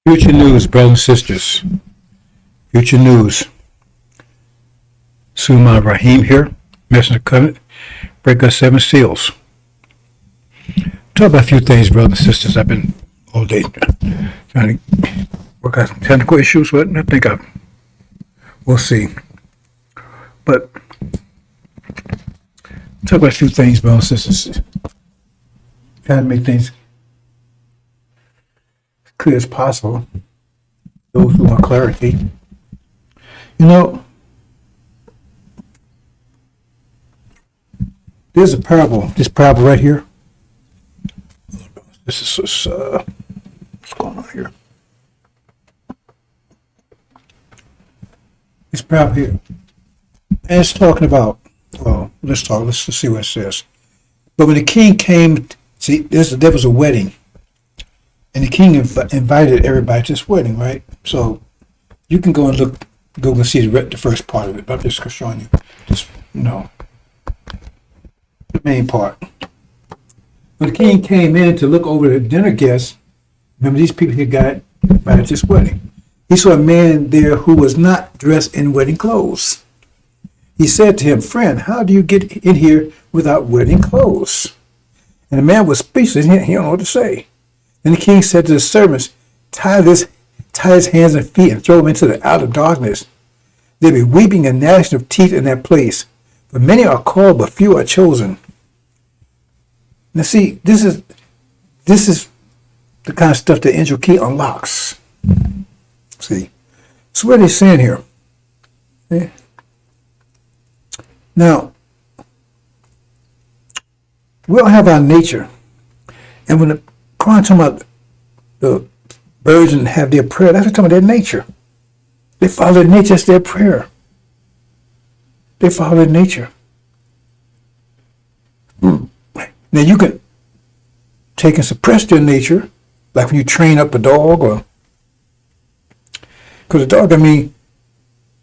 Future news, brothers and sisters. Future news. Suma Rahim here, Messenger Covenant, breaker 7 seals. Talk about a few things, brothers and sisters. I've been all day trying to work out some technical issues, but I think we'll see. But talk about a few things, brothers and sisters. Trying to make things as clear as possible. Those who want clarity. You know, there's a parable, this parable right here. This is, what's going on here? This parable here. And it's talking about, well, let's see what it says. But when the king came, see, there was a wedding. And the king invited everybody to this wedding, right? So you can go and Google and see the first part of it. But I'm just showing you, just, the main part. When the king came in to look over the dinner guests, remember these people here got invited to this wedding. He saw a man there who was not dressed in wedding clothes. He said to him, "Friend, how do you get in here without wedding clothes?" And the man was speechless. He don't know what to say. Then the king said to the servants, tie his hands and feet and throw him into the outer darkness. There'll be weeping and gnashing of teeth in that place. For many are called, but few are chosen. Now see, this is the kind of stuff the angel key unlocks. See, so what are they saying here? Okay. Now, we all have our nature, and when the Quran talking about the birds and have their prayer, that's talking about their nature. They follow their nature, that's their prayer. They follow their nature. Now you can take and suppress their nature, like when you train up a dog, or because a dog, when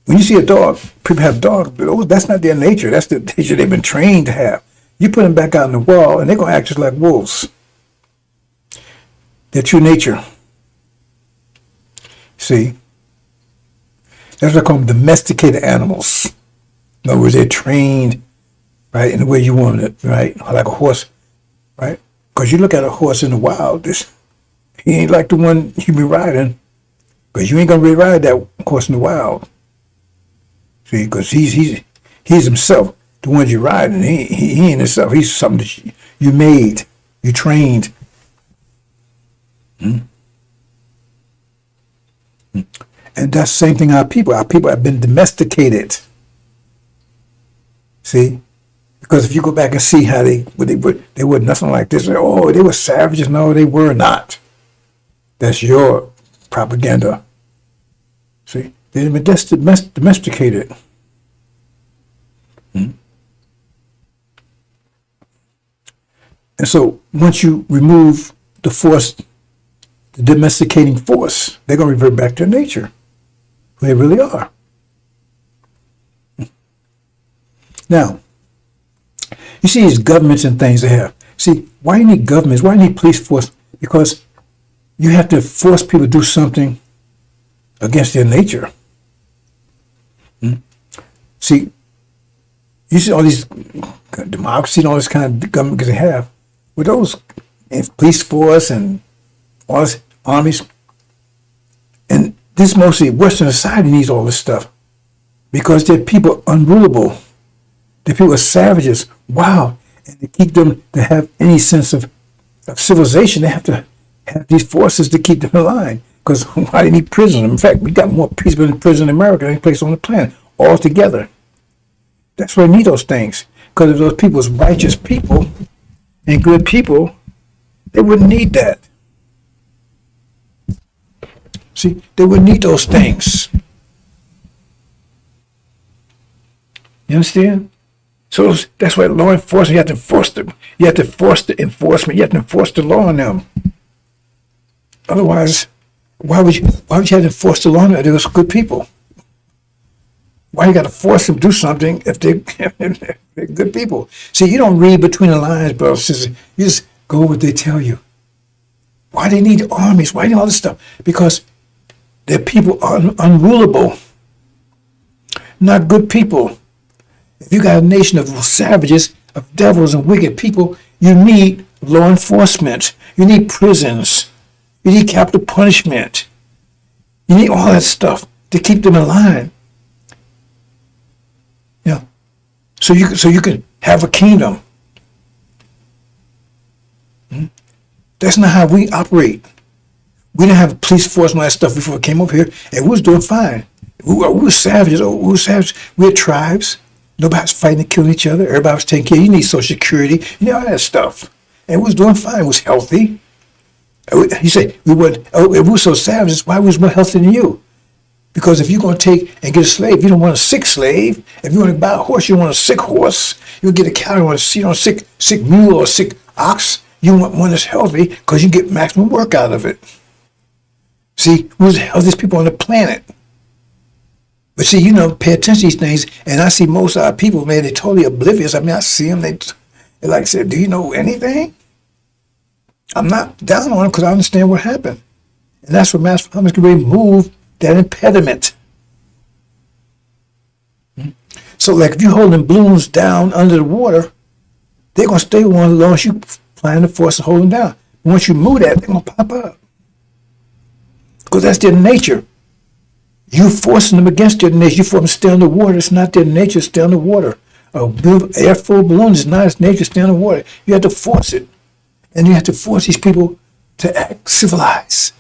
you see a dog, people have dogs, but that's not their nature. That's the nature they've been trained to have. You put them back out in the wild, and they're gonna act just like wolves. Their true nature. See, that's what I call them, domesticated animals. In other words, they're trained, right, in the way you want it, right, like a horse, right? Because you look at a horse in the wild, he ain't like the one you be riding, because you ain't gonna really ride that horse in the wild. See, because he's himself. The ones you ride, and he ain't himself. He's something that you made, you trained. And that's the same thing. Our people have been domesticated. See, because if you go back and see how they were nothing like this. Oh, they were savages. No, they were not. That's your propaganda. See, they've been domesticated. And so once you remove the force, the domesticating force, they're going to revert back to nature, who they really are. Now, you see these governments and things they have. See, why you need governments? Why you need police force? Because you have to force people to do something against their nature. See, you see all these democracy and all this kind of government they have. With those police force and all this armies, and this mostly Western society needs all this stuff because they're people unrulable. They're people are savages. Wow. And to keep them to have any sense of civilization, they have to have these forces to keep them in line. Because why do they need prisoners? In fact, we got more people in prison in America than any place on the planet altogether. That's why we need those things. Because if those people was righteous people and good people, they wouldn't need that. See, they wouldn't need those things. You understand? So that's why law enforcement, you have to enforce them. You have to force the enforcement. You have to enforce the law on them. Otherwise, why would you have to enforce the law on them if they was good people? Why you got to force them to do something if they're good people? See, you don't read between the lines, brothers and sisters. You just go what they tell you. Why they need armies? Why they need all this stuff? Because They're people unrulable, not good people. If you got a nation of savages, of devils and wicked people, you need law enforcement. You need prisons. You need capital punishment. You need all that stuff to keep them in line. You know, so you can have a kingdom. That's not how we operate. We didn't have a police force and all that stuff before we came over here, and we was doing fine. We were savages. We had tribes. Nobody's fighting and killing each other. Everybody was taking care. You need Social Security. You know all that stuff. And we was doing fine. It was healthy. You say we weren't. Oh, if we were so savages, why was more healthy than you? Because if you're going to take and get a slave, you don't want a sick slave. If you want to buy a horse, you want a sick horse. You get a cow, you want a sick mule or a sick ox. You want one that's healthy because you get maximum work out of it. See, we're the healthiest people on the planet. But see, pay attention to these things, and I see most of our people, man, they're totally oblivious. I mean, I see them, they like say, do you know anything? I'm not down on them because I understand what happened. And that's what Master Muhammad can remove that impediment. So like if you're holding balloons down under the water, they're going to stay on as long as you find the force to hold them down. Once you move that, they're going to pop up. Because that's their nature. You forcing them against their nature. You force them to stay on the water. It's not their nature to stay on the water. A air-full balloon is not its nature to stay on the water. You have to force it. And you have to force these people to act civilized,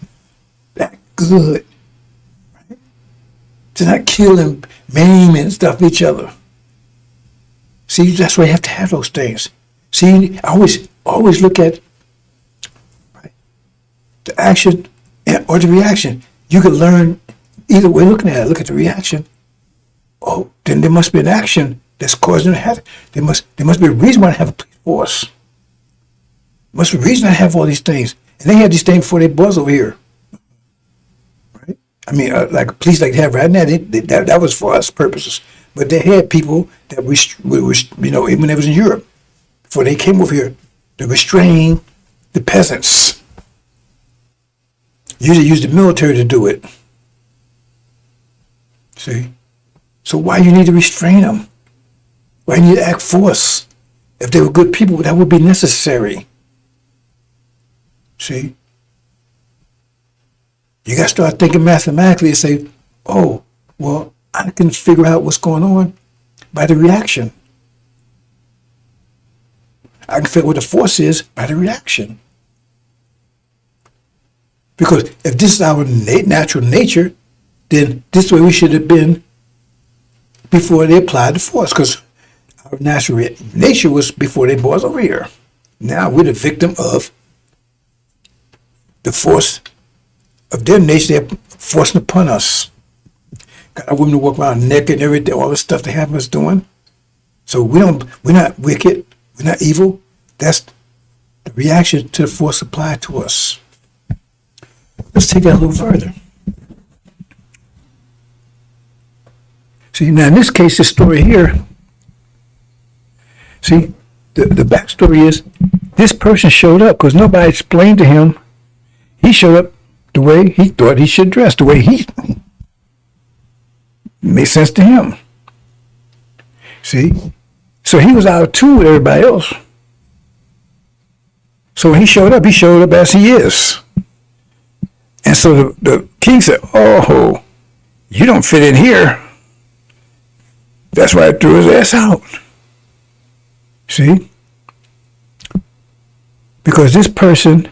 act good, right? To not kill and maim and stuff each other. See, that's why you have to have those things. See, I always look at, right, the action or the reaction. You can learn either way looking at it. Look at the reaction. Oh, then there must be an action that's causing it to happen. There must be a reason why I have a police force. Must be a reason I have all these things. And they had these things before they was over here. Right? I mean, like police like they have right now, that was for us purposes. But they had people that even when they was in Europe, before they came over here, to restrain the peasants. Usually use the military to do it. See? So why you need to restrain them? Why you need to act force? If they were good people, that would be necessary. See? You got to start thinking mathematically and say, oh, well, I can figure out what's going on by the reaction. I can figure out what the force is by the reaction. Because if this is our natural nature, then this is where we should have been before they applied the force. Because our natural nature was before they brought us over here. Now we're the victim of the force of their nature they're forcing upon us. Got our women to walk around naked and everything, all the stuff they have us doing. So we're not wicked, we're not evil. That's the reaction to the force applied to us. Let's take that a little further. See, now in this case, the story here, see, the backstory is this person showed up because nobody explained to him. He showed up the way he thought he should dress, the way he made sense to him. See? So he was out of tune with everybody else. So when he showed up as he is. And so the king said, oh, you don't fit in here. That's why I threw his ass out. See? Because this person,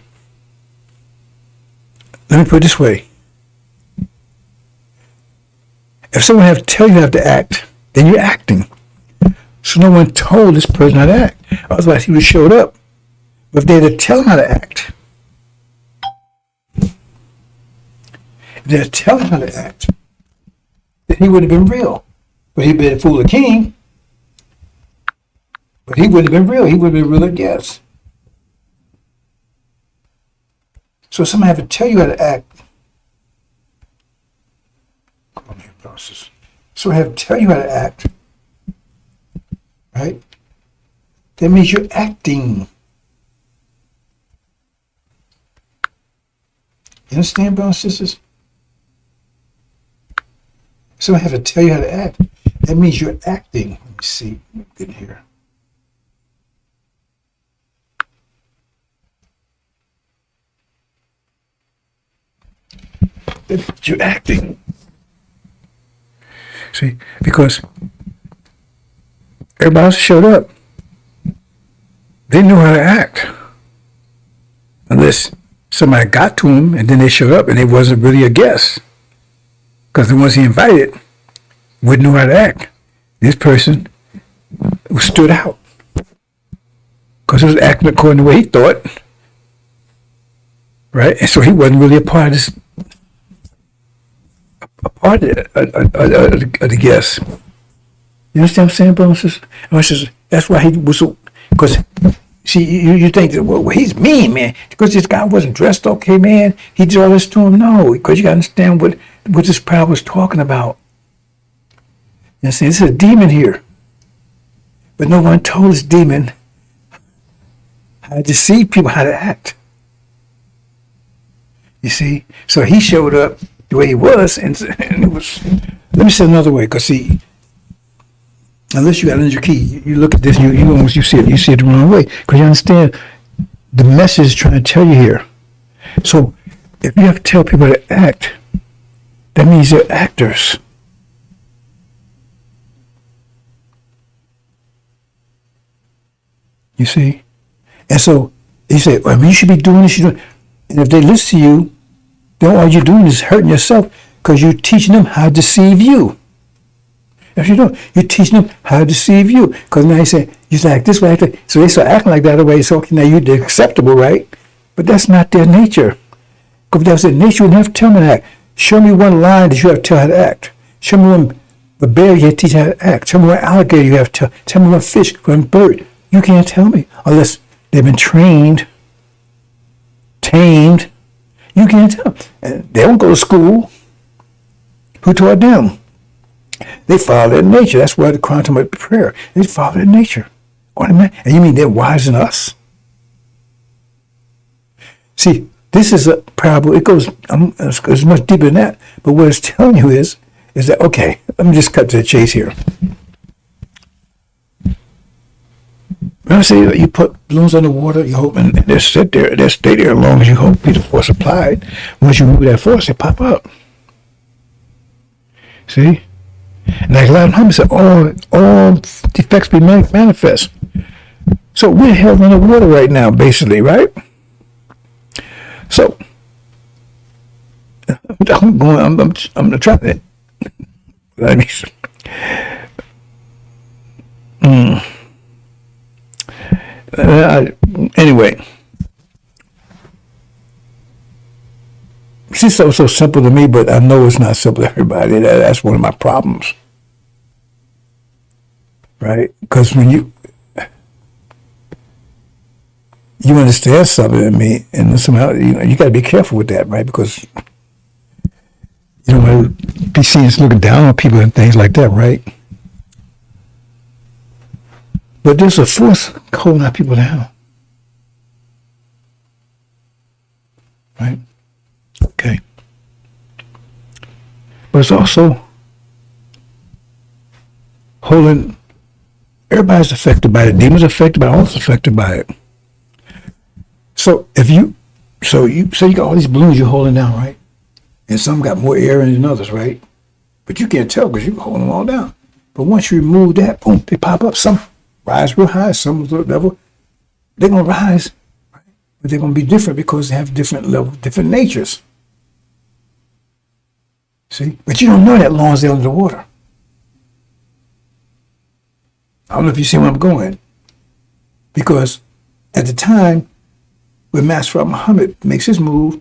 let me put it this way. If someone has to tell you how to act, then you're acting. So no one told this person how to act. Otherwise he would have showed up. But if they had to tell him how to act, then he would have been real. But he'd been a fool of king. But he wouldn't have been real. He would have been real, I guess. So someone have to tell you how to act. So I have to tell you how to act. Right? That means you're acting. You understand, brothers and sisters? Somebody have to tell you how to act. That means you're acting. Let me see. Let me get in here. That you're acting. See, because everybody else showed up. They knew how to act. Unless somebody got to them and then they showed up and it wasn't really a guest. Because the ones he invited wouldn't know how to act. This person stood out. Because he was acting according to the way he thought. Right? And so he wasn't really a part of this, a part of the guest. You understand what I'm saying, brothers and sisters? That's why he was so, because, see, you think that, well, he's mean, man. Because this guy wasn't dressed okay, man. He did all this to him. No, because you got to understand what this parable was talking about. You understand? This is a demon here. But no one told this demon how to deceive people, how to act. You see? So he showed up the way he was, and it was, let me say it another way, because see, unless you got under your key, you look at this, you see it the wrong way, because you understand the message is trying to tell you here. So if you have to tell people to act, that means they're actors. You see? And so you say, well, you should be doing this, and if they listen to you, then all you're doing is hurting yourself, because you're teaching them how to deceive you. If you don't, you're teaching them how to deceive you. Because now you say, you act this way, so they start acting like that way, so okay, now you're acceptable, right? But that's not their nature. Because if that was their nature, you wouldn't have to tell them to act. Show me one lion that you have to tell how to act. Show me one the bear you have to teach how to act. Show me one alligator you have to tell. Tell me one fish, one bird. You can't tell me unless they've been trained, tamed. You can't tell. And they don't go to school. Who taught them? They follow their nature. That's why the quantum of prayer. They follow their nature. And you mean they're wiser than us? See, this is a parable. It goes it's much deeper than that. But what it's telling you is that, okay, let me just cut to the chase here. Remember, say you put balloons underwater, you hope, and they stay there as long as you hope be the force applied. Once you move that force, they pop up. See? And like a lot of times said, all defects be manifest. So we're held underwater right now, basically, right? So I'm trying to. Let me. Anyway, it's so simple to me, but I know it's not simple to everybody. That's one of my problems, right? Because when you understand something in me, and somehow you got to be careful with that, right? Because you don't want to be seen as looking down on people and things like that, right? But there's a force holding our people down. Right? Okay. But it's also holding, everybody's affected by it. Demons affected by it, all affected by it. So you got all these balloons you're holding down, right? And some got more air in than others, right? But you can't tell because you're holding them all down. But once you remove that, boom, they pop up. Some rise real high, some level, they're going to rise, right? But they're going to be different because they have different levels, different natures. See? But you don't know that long as they're under the water. I don't know if you see where I'm going. Because at the time, when Master Muhammad makes his move,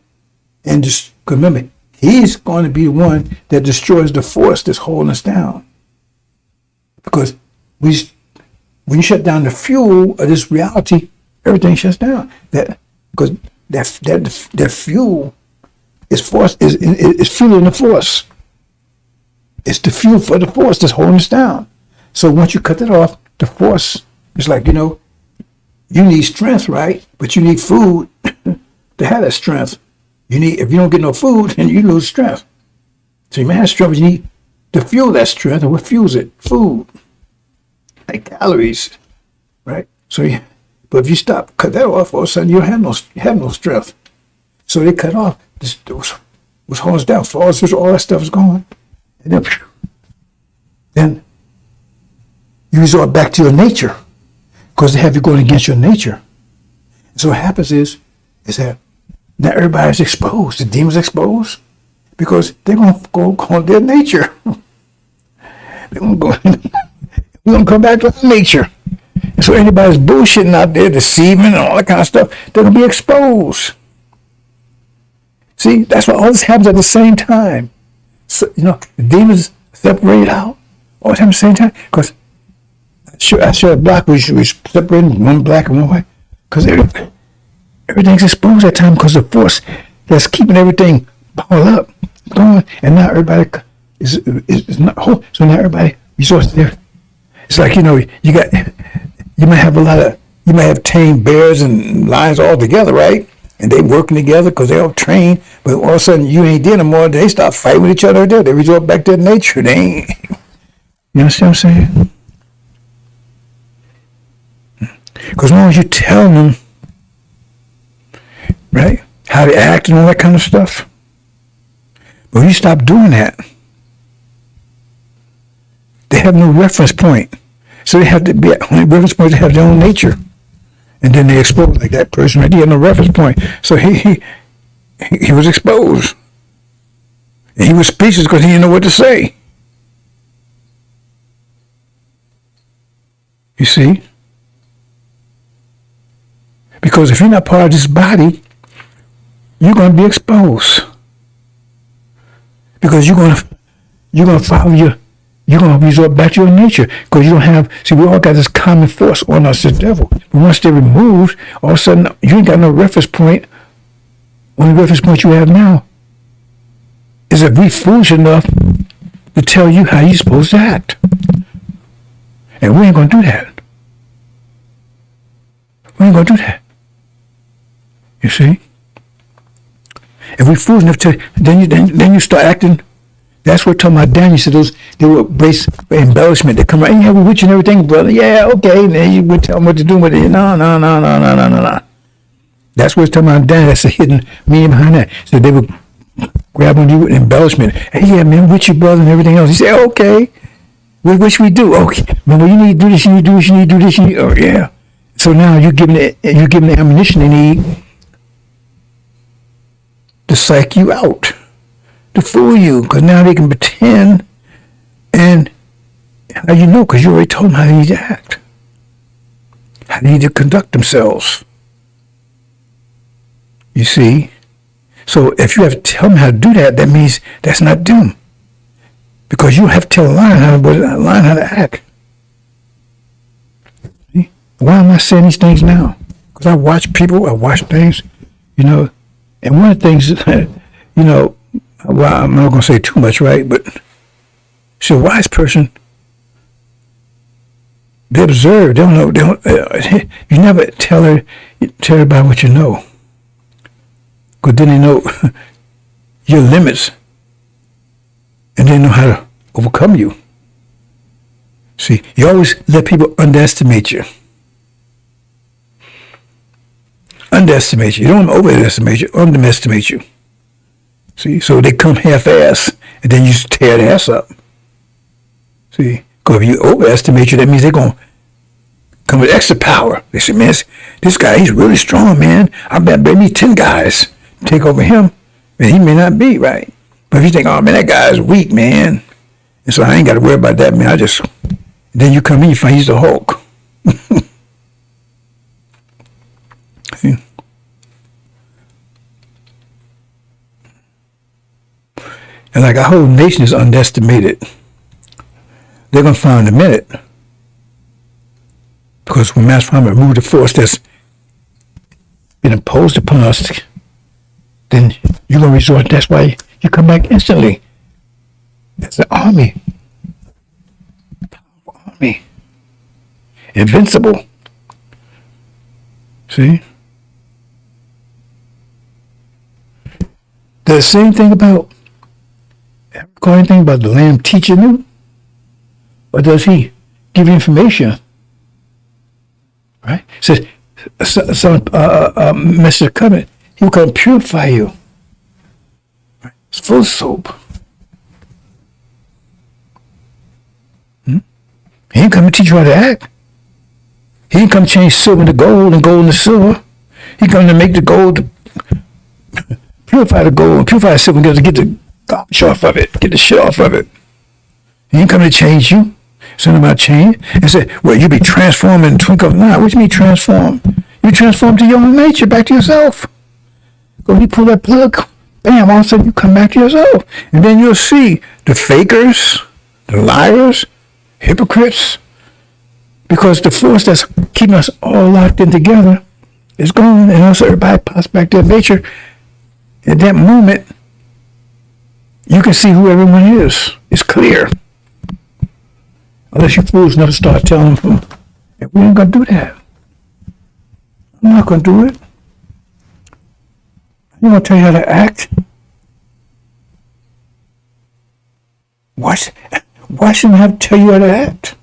and just remember, he's going to be the one that destroys the force that's holding us down. Because when you shut down the fuel of this reality, everything shuts down. Because that fuel is force is fueling the force. It's the fuel for the force that's holding us down. So once you cut that off, the force is like, you need strength, right? But you need food to have that strength. If you don't get no food, then you lose strength. So you may have strength, but you need to fuel that strength, and what fuels it? Food, like calories, right? So, but if you cut that off, all of a sudden you have no strength. So they cut off what's holding us down. So all that stuff is gone, and then you resort back to your nature, because they have you going against your nature. And so what happens is that now everybody's exposed. The demon's exposed because they're going to go on their nature. They're going to go. We're going to come back to our nature. And so anybody's bullshitting out there, deceiving and all that kind of stuff, they're going to be exposed. See, that's why all this happens at the same time. So, the demons separate out all the time at the same time. Because I showed a block where we separating one black and one white. Because everything's exposed at that time because of the force that's keeping everything balled up, going. And now everybody is not whole. So now everybody resorts there. It's like, you might have tamed bears and lions all together, right? And they working together because they all trained, but all of a sudden you ain't there no more. They start fighting with each other there. They resort back to nature. They ain't. You understand what I'm saying? Because as long as you tell them, right, how to act and all that kind of stuff, but when you stop doing that, they have no reference point. So they have to be at only reference point to have their own nature. And then they expose like that person right there, no reference point. So he was exposed. And he was speechless because he didn't know what to say. You see? Because if you're not part of this body, you're going to be exposed. Because you're going to follow you're going to resort back to your nature. Because you don't have, see, we all got this common force on us, the devil. But once they're removed, all of a sudden, you ain't got no reference point. Only reference point you have now is that we foolish enough to tell you how you're supposed to act. And we ain't going to do that. We ain't going to do that. You see? If we foolish enough to, then you start acting. That's what talking about Daniel said. They were based embellishment. They come right, yeah, we're rich and everything, brother. Yeah, okay. And then you would tell them what to do with it. No. That's what it's talking about Daniel. That's a hidden meaning behind that. So they would grab on you with embellishment. Hey, yeah, man, with your brother and everything else. He said, okay. What should we do? Okay. Well, you need to do this, you need to do this, you need to do this. Oh, yeah. So now you're giving the ammunition they need to psych you out, to fool you, because now they can pretend, and how you know, because you already told them how they need to act, how they need to conduct themselves. You see? So if you have to tell them how to do that, that means that's not them. Because you have to tell a lion how to act. See? Why am I saying these things now? Because I watch people, I watch things, and one of the things that, well, I'm not going to say too much, right? But see, a wise person, they observe. They don't know. You never tell everybody what you know, because then they know your limits, and they know how to overcome you. See, you always let people underestimate you. Underestimate you. You don't overestimate you, underestimate you. See, so they come half-ass, and then you tear the ass up. See, because if you overestimate you, that means they're going to come with extra power. They say, man, this guy, he's really strong, man. I bet maybe 10 guys take over him, and he may not be, right? But if you think, oh, man, that guy's weak, man, and so I ain't got to worry about that, man. Then you come in, you find he's the Hulk. See? And like our whole nation is underestimated. They're going to find in a minute. Because when Master Muhammad removed the force that's been imposed upon us, then you're going to resort. That's why you come back instantly. That's an army. Powerful army. Invincible. See? The same thing about call anything about the Lamb teaching you? Or does he give you information? Right? It says, Mr. Covenant, he will come purify you. Right? It's full of soap. He didn't come to teach you how to act. He didn't come to change silver into gold and gold into silver. He come to make the gold, purify the gold, and purify the silver, and get the garbage off of it, get the shit off of it. He didn't come to change you. Something about change. And say, well, you be transformed in the twinkle of an eye. What do you mean transform? You transform to your own nature, back to yourself. Go, you pull that plug, bam, all of a sudden you come back to yourself. And then you'll see the fakers, the liars, hypocrites, because the force that's keeping us all locked in together is gone, and also everybody pops back to their nature. At that moment, you can see who everyone is. It's clear. Unless you fools never start telling them, we ain't gonna do that. I'm not gonna do it. I'm gonna tell you how to act. Why shouldn't I have to tell you how to act?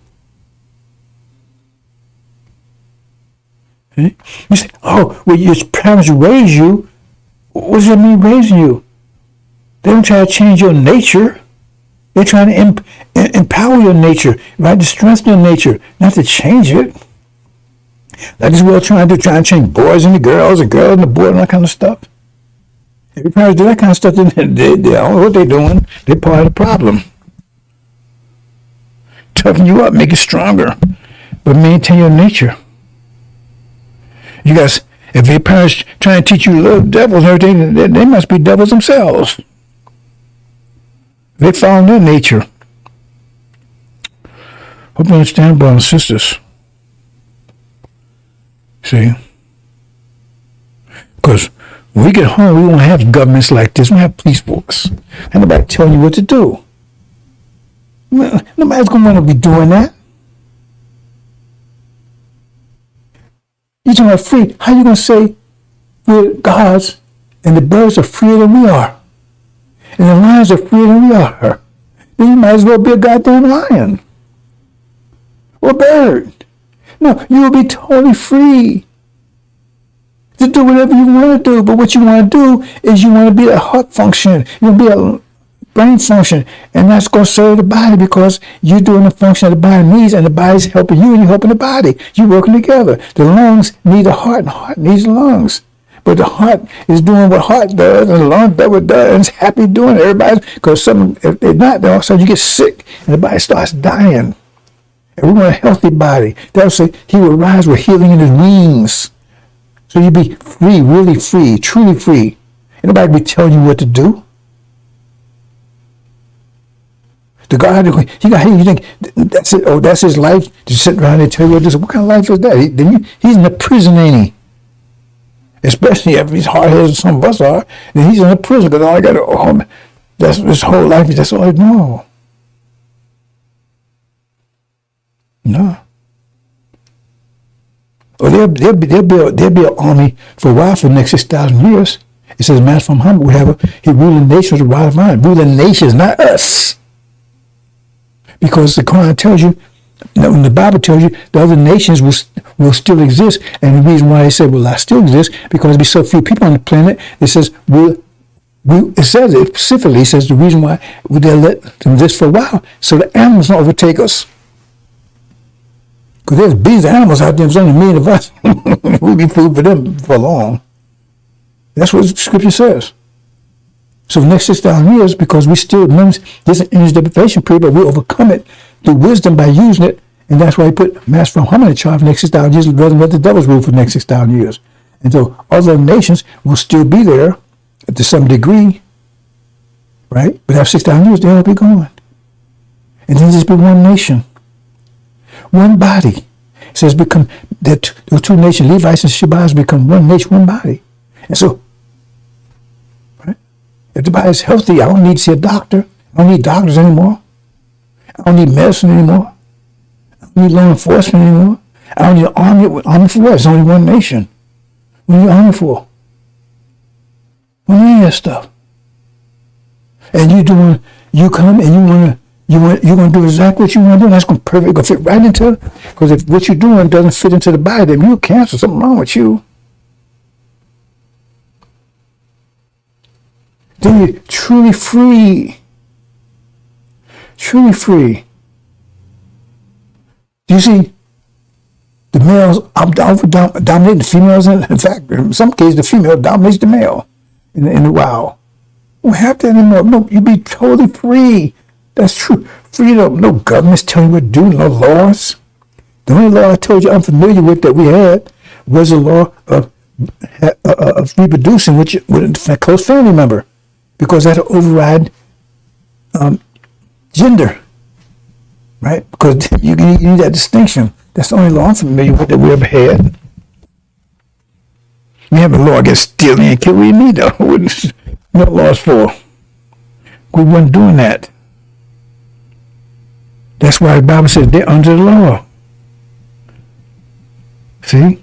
You say, oh, well, your parents raised you. What does that mean, raising you? They don't try to change your nature. They're trying to empower your nature, right? To strengthen your nature, not to change it. Like this world trying to change boys into girls and girls into boys and that kind of stuff. If your parents do that kind of stuff, then they don't know what they're doing. They're part of the problem. Toughen you up, make you stronger, but maintain your nature. You guys, if your parents trying to teach you little devils and everything, they must be devils themselves. They found their nature. Hope you understand, brothers and sisters. See? Because when we get home, we won't have governments like this. We won't have police force. Ain't nobody telling you what to do. Nobody's going to want to be doing that. You're talking about free. How are you going to say we're gods and the birds are freer than we are? And the lions are freer than we are? Then you might as well be a goddamn lion. Or bird. No, you will be totally free to do whatever you want to do. But what you want to do is you want to be a heart function. You want to be a brain function. And that's going to serve the body because you're doing the function that the body needs and the body's helping you and you're helping the body. You're working together. The lungs need the heart and the heart needs the lungs. But the heart is doing what heart does and the lung does what it does and it's happy doing it. Everybody, because if they're not, then all of a sudden you get sick and the body starts dying. And we want a healthy body. That will say he will rise with healing in his wings. So you be free, really free, truly free. Ain't nobody be telling you what to do. The God, you think that's it? Oh, that's his life? To sit around and tell you what this? What kind of life is that? He's in a prison, ain't he? Especially if he's hard-headed as some of us are, then he's in a prison because all I got to, that's his whole life. That's all I know. No. Oh, there'll be an army for a while for the next 6,000 years. It says, man from humble, he ruling nations with a rod of iron. Ruling nations, not us. Because the Quran tells you, when the Bible tells you, the other nations will still exist. And the reason why they say, well, I still exist, because there'll be so few people on the planet, it says, it says it specifically, it says the reason why they'll let them exist for a while, so the animals don't overtake us. Because there's bees and animals out there, there's only a million of us. We'll be food for them for long. That's what the scripture says. So the next 6,000 years, because we still, this is energy deprivation period, but we overcome it through wisdom by using it, and that's why he put Master from Haman in charge for the next 6,000 years, rather than let the devils rule for the next 6,000 years. And so other nations will still be there to some degree, right? But after 6,000 years, they'll be gone. And then just be one nation. One body. It says become that those two nations, Levites and Shabbats, become one nation, one body. And so, right? If the body is healthy, I don't need to see a doctor. I don't need doctors anymore. I don't need medicine anymore. I don't need law enforcement anymore. I don't need an army. Army for what? It's only one nation. What are you army for? What do you need that stuff? And you come and you're gonna do exactly what you want to do, and that's gonna fit right into. Because if what you're doing doesn't fit into the body, then you're cancer. Something wrong with you. Then you're truly free. Truly free. Do you see? The males dominate the females. In fact, in some cases, the female dominates the male in the wild. You don't have that anymore. No, you be totally free. That's true. Freedom. No governments telling you what to do. No laws. The only law I told you I'm familiar with that we had was the law of reproducing with a close family member, because that override gender, right? Because you need that distinction. That's the only law I'm familiar with that we ever had. We have a law against stealing and killing. We need though. No laws for. We weren't doing that. That's why the Bible says they're under the law. See?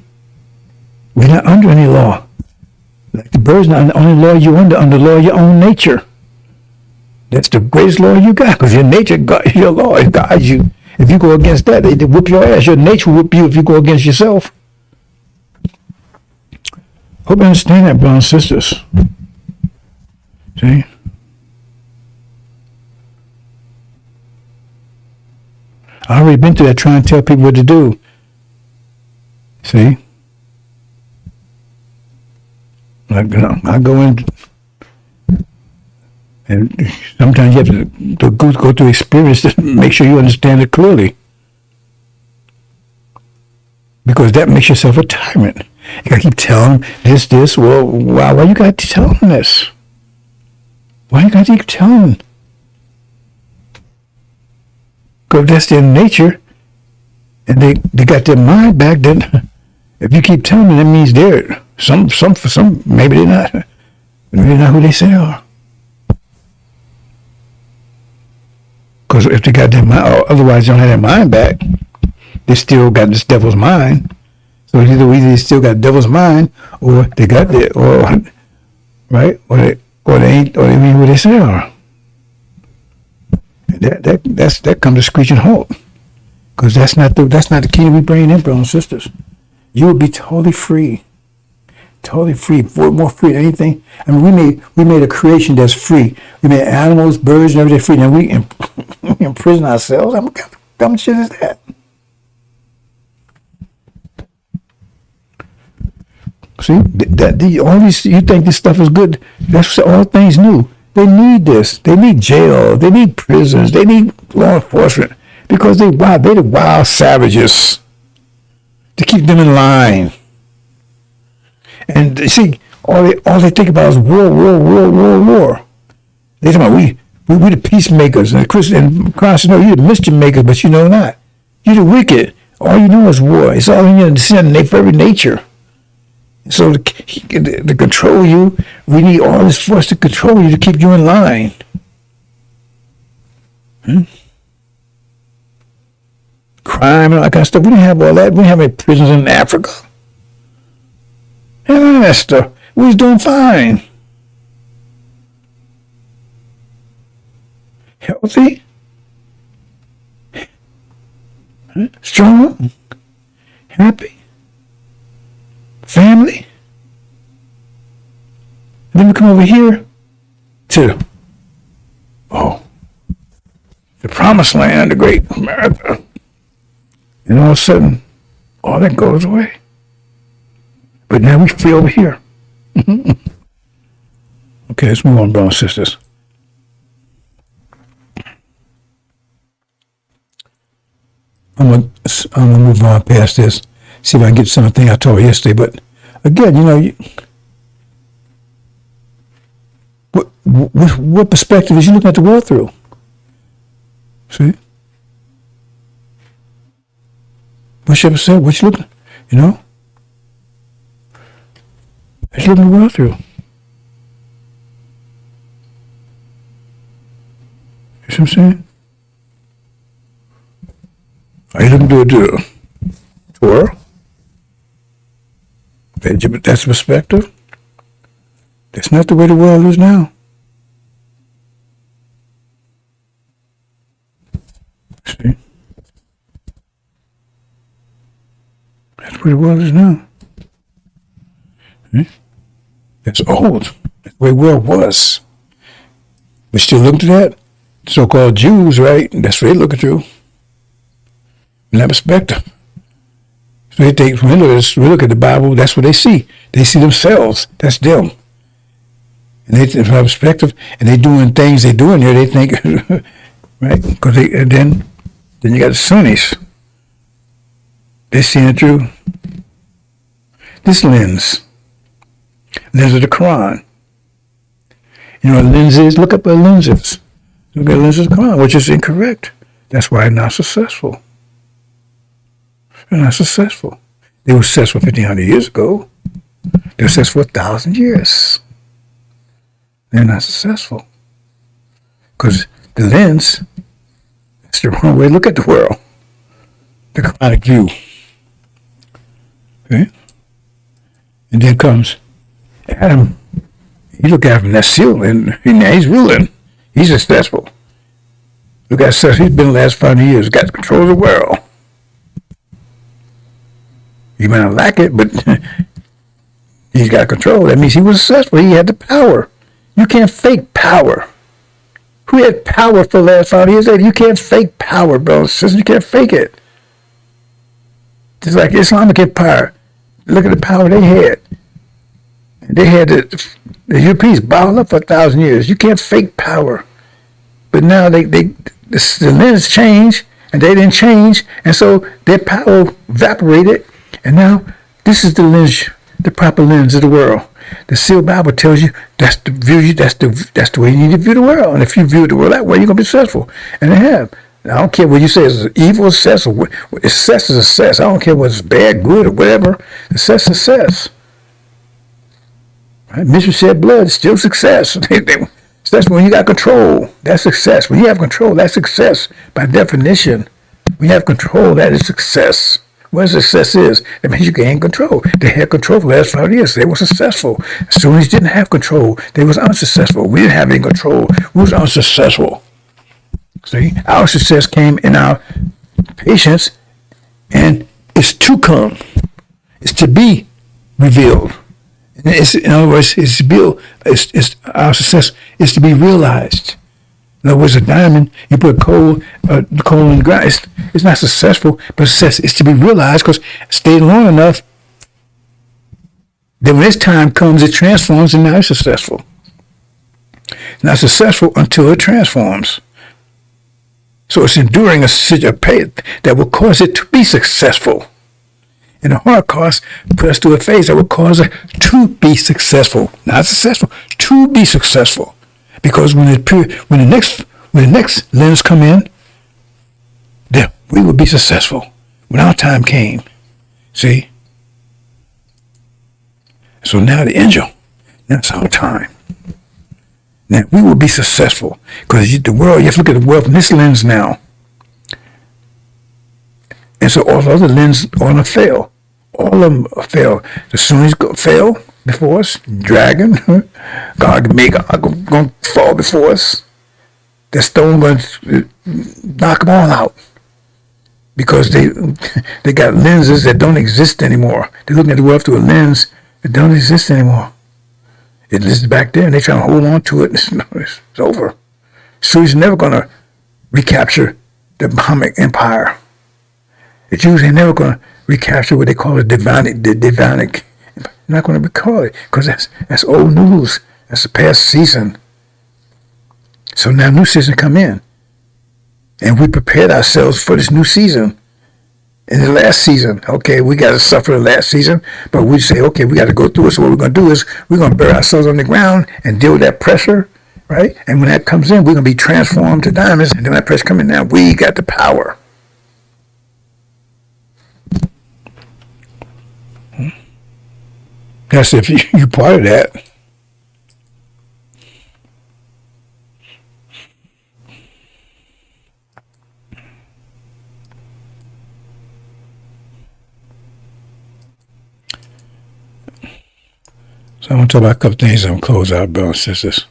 We're not under any law. Like the bird's not the only law you're under the law of your own nature. That's the greatest law you got, because your nature, your law, it guides you. If you go against that, they whoop your ass. Your nature will whoop you if you go against yourself. Hope you understand that, brothers and sisters. See? I already been through that, trying to tell people what to do. See? I go in, and sometimes you have to go through experience to make sure you understand it clearly. Because that makes yourself a tyrant. You gotta keep telling this. Well, why you gotta tell them this? Why you gotta keep telling? Because that's their nature, and they got their mind back. Then, if you keep telling them, that means they're for some maybe they're not. Maybe they're not who they say they are. Because if they got their mind, or otherwise they don't have their mind back, they still got this devil's mind. So either they still got devil's mind, or they got it, or right, or they ain't, or they mean who they say they are. That comes to screeching halt, because that's not the kingdom we bring in, brothers and sisters. You will be totally free, more free than anything. I mean, we made a creation that's free. We made animals, birds, and everything free. Now we imprison ourselves. What dumb shit is that? See, all these, you think this stuff is good? That's all things new. They need this. They need jail. They need prisons. They need law enforcement, because they're the wild savages. To keep them in line. And see, all they think about is war. They talk about we the peacemakers, and Christ, you're the mischief makers, but you know not. You're the wicked. All you know is war. It's all in your very nature. So to control you, we need all this force to control you, to keep you in line. Crime and all that kind of stuff. We didn't have all that. We didn't have any prisons in Africa. And all that stuff. We was doing fine. Healthy. Strong. Happy. Family. And then we come over here to the promised land, the great America. And all of a sudden, all that goes away. But now we free over here. Okay, let's move on, brothers and sisters. I'm gonna move on past this. See if I can get something I told yesterday. But again, what perspective is you looking at the world through? See? What you ever said? What you looking? What you looking at the world through? You see what I'm saying? Are you looking to the Torah? That's perspective. That's not the way the world is now. what the world is now. It's old. That's the way the world was. We still look to that. So-called Jews, right? That's what they're looking through. In that perspective. So they think, when we look at the Bible, that's what they see. They see themselves. That's them. And they, from that perspective, and they doing things they doing there, they think, right? Because then you got the Sunnis. They're seeing it through this lens of the Quran. You know what a lens is? Look up what a lens is. Look at the lens of the Quran, which is incorrect. That's why they're not successful. They're not successful. They were successful 1,500 years ago. They were successful 1,000 years. They're not successful. Because the lens is the wrong way to look at the world. The Quranic view. Okay? And then comes Adam. You look at him, that's still, and he's ruling. He's successful. Look at such, he's been the last 5 years, got control of the world. You might not like it, but he's got control. That means he was successful. He had the power. You can't fake power. Who had power for the last 5 years? You can't fake power, bro. Sister, you can't fake it. Just like Islamic Empire. Look at the power they had. They had the Europeans bottled up for 1,000 years. You can't fake power. But now the lens changed, and they didn't change, and so their power evaporated. And now this is the lens, the proper lens of the world. The sealed Bible tells you that's the view. That's the way you need to view the world. And if you view the world that way, you're gonna be successful. And they have. I don't care what you say is evil, success, or success is success. I don't care what's bad, good, or whatever. Success is success. Right? Mission shed blood is still success. Success when you got control. That's success. When you have control, that's success by definition. When you have control, that is success. What success is, that means you gain control. They had control for the last 5 years. They were successful. As soon as you didn't have control, they was unsuccessful. We didn't have any control. We was unsuccessful. See, our success came in our patience, and it's to come. It's to be revealed. And in other words, our success is to be realized. In other words, a diamond, you put coal in the ground, it's not successful, but success is to be realized because it stayed long enough. Then when its time comes, it transforms, and now it's successful. It's not successful until it transforms. So it's enduring a path that will cause it to be successful. And the Holocaust put us through a phase that will cause it to be successful. Not successful, to be successful. Because when the next lens come in, then we will be successful when our time came. See? So now the angel, that's our time. Now we will be successful because the world, you have to look at the world from this lens now. And so all the other lenses are going to fail. All of them fail. The Sunnis fail before us. Dragon, God going to fall before us. That stone going to knock them all out because they got lenses that don't exist anymore. They're looking at the world through a lens that don't exist anymore. It is back there, and they're trying to hold on to it. It's over. Sunnis never going to recapture the Muhammad Empire. The Jews ain't never going to recapture what they call the divinic. They're not going to recall it because that's old news. That's the past season. So now new season come in. And we prepared ourselves for this new season. In the last season, okay, we got to suffer the last season, but we say, okay, we got to go through it. So what we're going to do is we're going to bury ourselves on the ground and deal with that pressure, right? And when that comes in, we're going to be transformed to diamonds. And then that pressure coming down, we got the power. That's if you're part of that. So I'm going to talk about a couple things. I'm going to close out, brothers and sisters.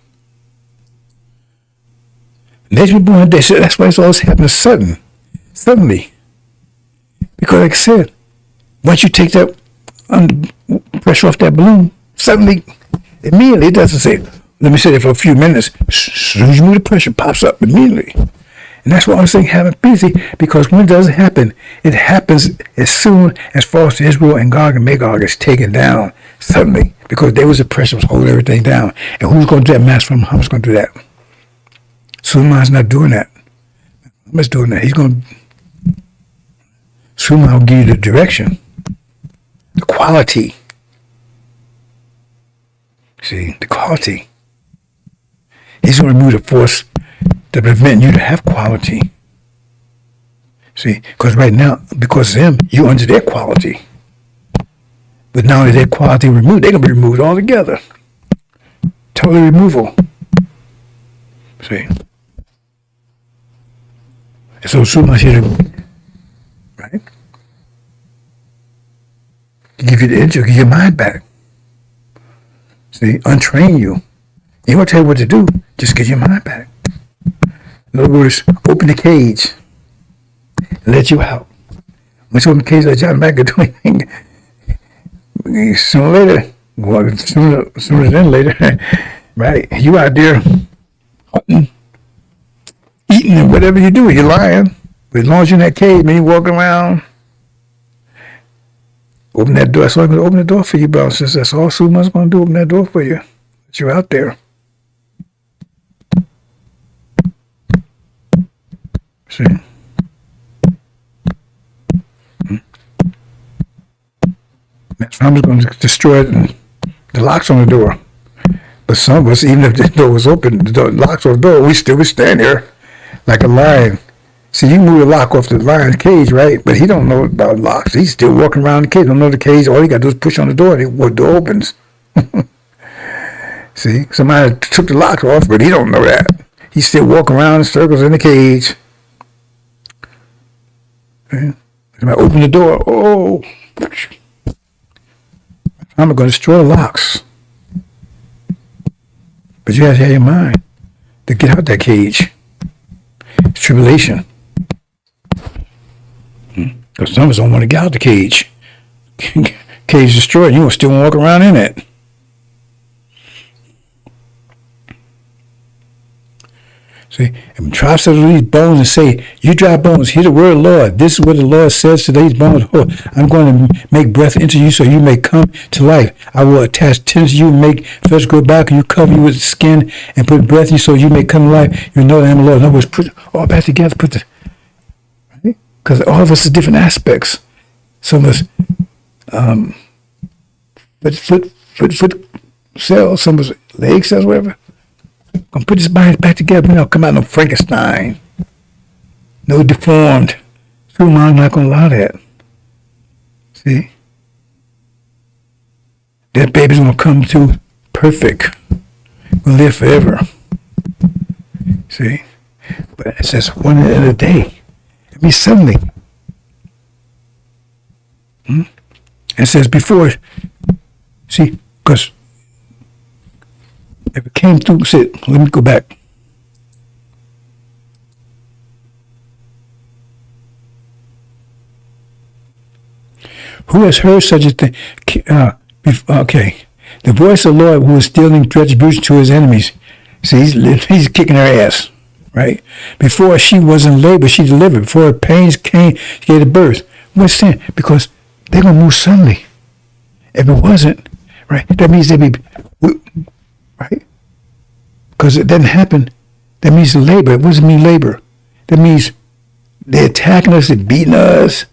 Nature born, that's why it's always happening suddenly. Because like I said, Once you take that pressure off that balloon, suddenly, immediately, it doesn't say, let me sit there for a few minutes. As soon as you move, the pressure pops up immediately. And that's why I'm saying have it busy, because when it doesn't happen, it happens as soon as false Israel and Gog and Magog is taken down suddenly, because there was a pressure was holding everything down. And who's going to do that? Master Muhammad's going to do that. Suleiman's not doing that. Muhammad's doing that. He's going to, Suleiman will give you the direction, the quality. See, the quality. He's going to remove the force to prevent you to have quality. See, because right now, because of him, you're under their quality. But now that their quality removed, they're going to be removed altogether. Total removal. See. And so much here, right? To give you the intro, give your mind back. See, untrain you. He won't tell you what to do. Just get your mind back. In other words, open the cage and let you out. Once you open the cage, let you out, back and do anything. Sooner or later, well, sooner than later, right? You out there hunting, eating, and whatever you do, you're lying. But as long as you're in that cage, man, you walking around, open that door. That's all I'm going to open the door for you, brothers and sisters. That's all Suleiman's going to do, open that door for you. But you're out there. See? I'm just going to destroy the locks on the door. But some of us, even if the door was open, the locks on the door, we still would stand there like a lion. See, you move the lock off the lion's cage, right? But he don't know about locks. He's still walking around the cage. Don't know the cage. All he got to do is push on the door. The door opens. See, somebody took the lock off, but he don't know that. He's still walking around in circles in the cage. Somebody open the door. Oh, I'm going to destroy the locks. But you have to have your mind to get out that cage. It's tribulation. Because some of us don't want to get out the cage. Cage destroyed. You still want to walk around in it. See, and try to these bones and say, you dry bones, hear the word of the Lord. This is what the Lord says to these bones. Oh, I'm going to make breath into you so you may come to life. I will attach tendons to you, make flesh grow back, and you cover you with skin and put breath in you so you may come to life. You know that I'm the Lord. In other words, put it all back together. Right? Because all of us are different aspects. Some of us, foot cells, some of us leg cells, whatever. Gonna put this body back together. You know, come out no Frankenstein, no deformed. Suleiman's not gonna allow that. See, that baby's gonna come to perfect. Will live forever. See, but it says one at a day. It means suddenly. It says before. See, because. If it came through, let me go back. Who has heard such a thing? Okay. The voice of the Lord who is dealing retribution to his enemies. See, he's kicking her ass, right? Before she was in labor, she delivered. Before her pains came, she gave birth. What's sin? Because they're going to move suddenly. If it wasn't, right, that means they'd be... Right? Because it doesn't happen. That means labor. What does it mean, labor? That means they're attacking us, they're beating us.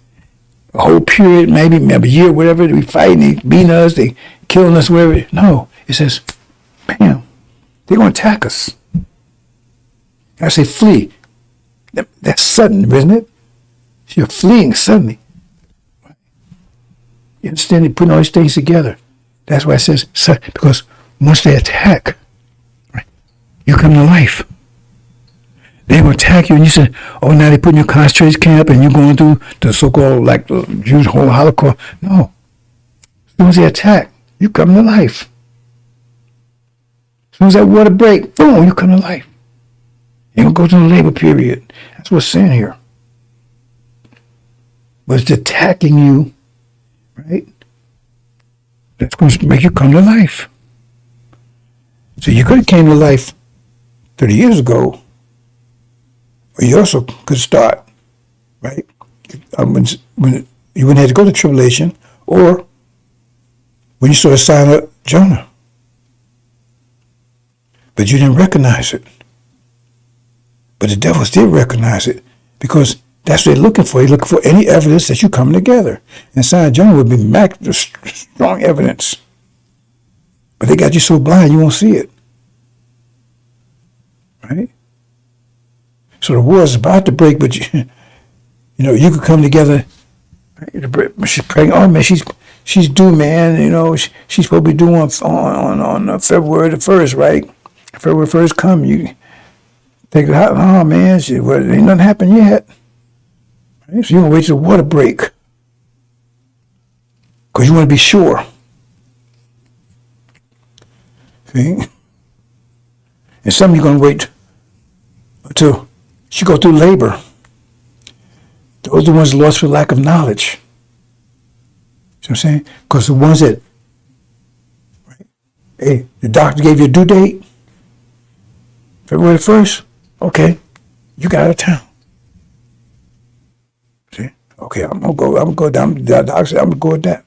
A whole period, maybe a year, whatever, they fighting, they beating us, they killing us, whatever. No, it says, bam, they're going to attack us. I say flee. That's sudden, isn't it? You're fleeing suddenly. You understand? They're putting all these things together. That's why it says, because once they attack, right, you come to life. They will attack you, and you say, "Oh, now they put in your concentration camp, and you're going through the so-called like the Jews' whole Holocaust." No, as soon as they attack, you come to life. As soon as that water break, boom, you come to life. You don't go through the labor period. That's what's saying here. But it's attacking you right? That's going to make you come to life. So you could have came to life 30 years ago, or you also could start, right? When you wouldn't have to go to tribulation, or when you saw the sign of Jonah. But you didn't recognize it. But the devils did recognize it, because that's what they're looking for. They're looking for any evidence that you come together. And sign of Jonah would be strong evidence. But they got you so blind you won't see it. Right? So the war is about to break, but you could come together. Right? She's pregnant. Oh man, she's due, man. She's supposed to be due on February the 1st, right? February 1st come, you take it out. Oh man, ain't nothing happened yet. Right? So you're gonna wait till the water break, because you want to be sure. See? And some you're going to wait until she go through labor. Those are the ones lost for lack of knowledge. See what I'm saying? Because the ones that, right? Hey, the doctor gave you a due date, February 1st, okay, you got out of town. See? Okay, I'm gonna go down. The doctor said, I'm gonna go with that.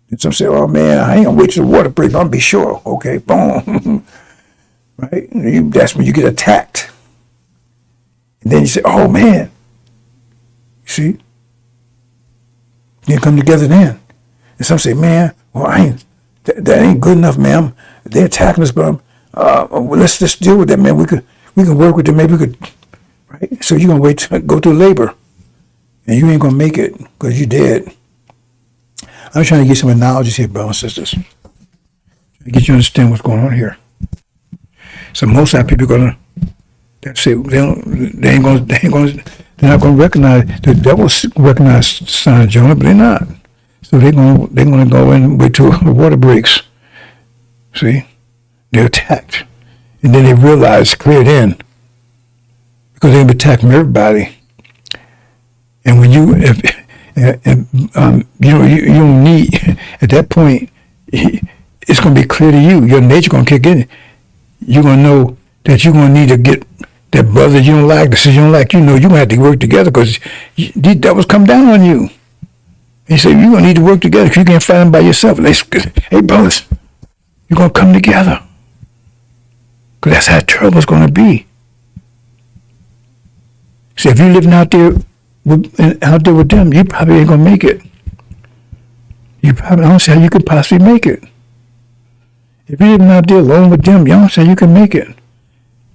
And some say, oh man, I ain't gonna wait till the water break, I'm gonna be sure. Okay, boom. Right? That's when you get attacked. And then you say, oh man. You see? Then come together then. And some say, man, well, that ain't good enough, man. They're attacking us, but well, let's just deal with that, man. We can work with them, maybe we could, right? So you're gonna wait to go through labor. And you ain't gonna make it, because you're dead. I'm trying to get some analogies here, brothers and sisters. To get you to understand what's going on here. So most of the people are gonna say they're not gonna recognize the devils recognize the sign of Jonah, but they're not. So they're gonna go in and wait till the water breaks. See, they're attacked, and then they realize cleared in, because they've been attacked from everybody. And when you don't need at that point, it's gonna be clear to you. Your nature gonna kick in. You're going to know that you're going to need to get that brother you don't like, the sister you don't like. You're going to have to work together, because these devils come down on you. He said, you're going to need to work together, because you can't fight them by yourself. And they say, hey, brothers, you're going to come together, because that's how trouble is going to be. See, if you're living out there with them, you probably ain't going to make it. I don't see how you could possibly make it. If you're living out there alone with them, you don't say you can make it.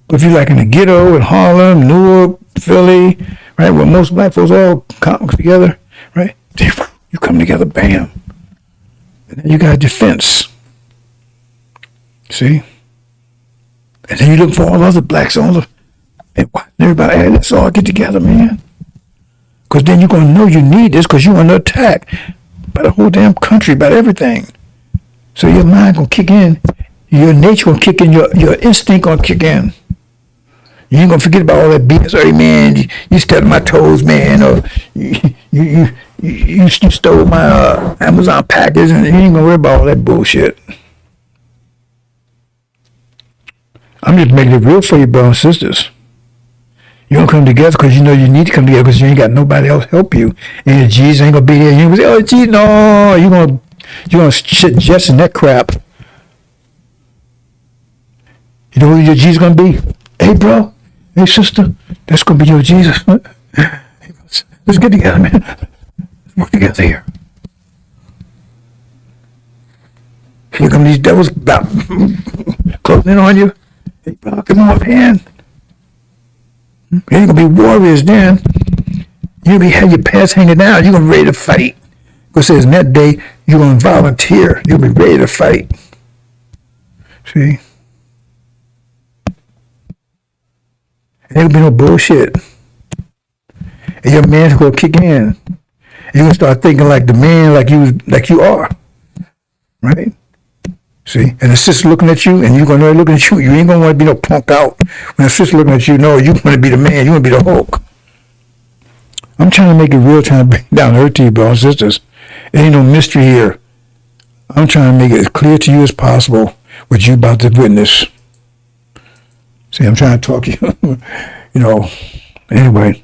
But if you're like in the ghetto in Harlem, Newark, Philly, right, where most black folks all come together, right, you come together, bam. And then you got a defense. See? And then you look for all the other blacks, and everybody, hey, let's all get together, man. Because then you're going to know you need this, because you're under attack by the whole damn country, by everything. So your mind gonna kick in, your nature gonna kick in, your instinct gonna kick in. You ain't gonna forget about all that BS. Hey man, you stepped on my toes, man, or you stole my Amazon package, and you ain't gonna worry about all that bullshit. I'm just making it real for you, brothers and sisters. You don't come together because you know you need to come together, because you ain't got nobody else help you. And Jesus ain't gonna be there. You ain't gonna say, oh Jesus, no, you're gonna shit just in that crap. You know who your Jesus gonna be? Hey bro, hey sister, that's gonna be your Jesus. Hey, let's get together, man. Let's work together here. Here come these devils closing in on you. Hey bro, come on, man. You ain't gonna be warriors then. You're gonna have your pants hanging down. You're gonna be ready to fight. Because it says in that day, you're going to volunteer. You'll be ready to fight. See? And there'll be no bullshit. And your man's going to kick in. You're going to start thinking like the man, like you are. Right? See? And the sister looking at you, and you're going to know looking at you. You ain't going to want to be no punk out. When the sister looking at you, no, you want to be the man. You want to be the Hulk. I'm trying to make it real, trying to bring down earth to you, brothers and sisters. There ain't no mystery here. I'm trying to make it as clear to you as possible what you about to witness. See, I'm trying to talk to you. Anyway.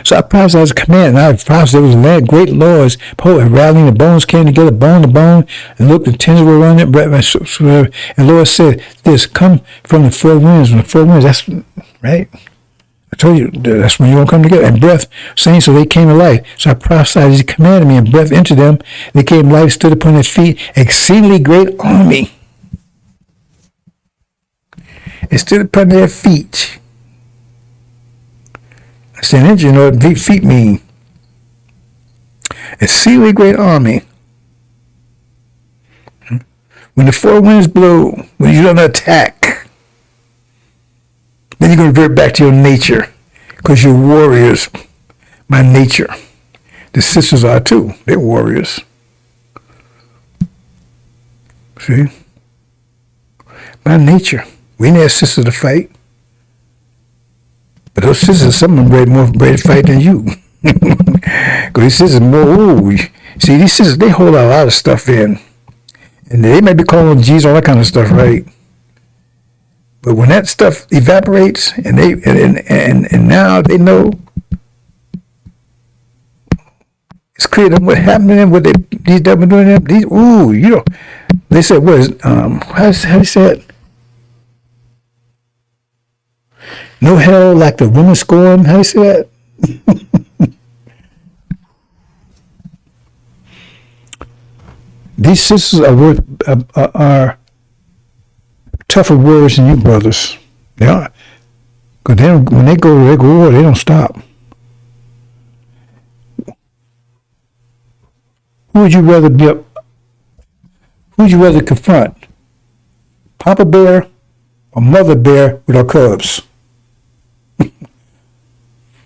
So I prophesied as a command, and I prophesied there was a land, great laws, and rattling the bones came together, bone to bone, and looked, the tendons were running, and the Lord said, this, come from the four winds, that's right. I told you, that's when you're going to come together. And breath, saying, so they came to life. So I prophesied as he commanded me, and breath into them. They came to life, stood upon their feet, exceedingly great army. They stood upon their feet. I said, you know what feet mean? Exceedingly great army. When the four winds blow, when you don't attack, then you're going to revert back to your nature, because you're warriors by nature. The sisters are too. They're warriors. See? By nature. We need sisters to fight. But those sisters, some of them more ready to fight than you. Because these sisters more, see, these sisters, they hold a lot of stuff in. And they may be calling Jesus, all that kind of stuff, right? But when that stuff evaporates, and they and now they know it's clear to what happened to them, what these devils doing to them. They said, what is, how do you say it? No hell like the woman scorn. How do you say that? These sisters are tougher words than you brothers. They are. Because when they go to war, they don't stop. Who would you rather confront? Papa bear or mother bear with her cubs?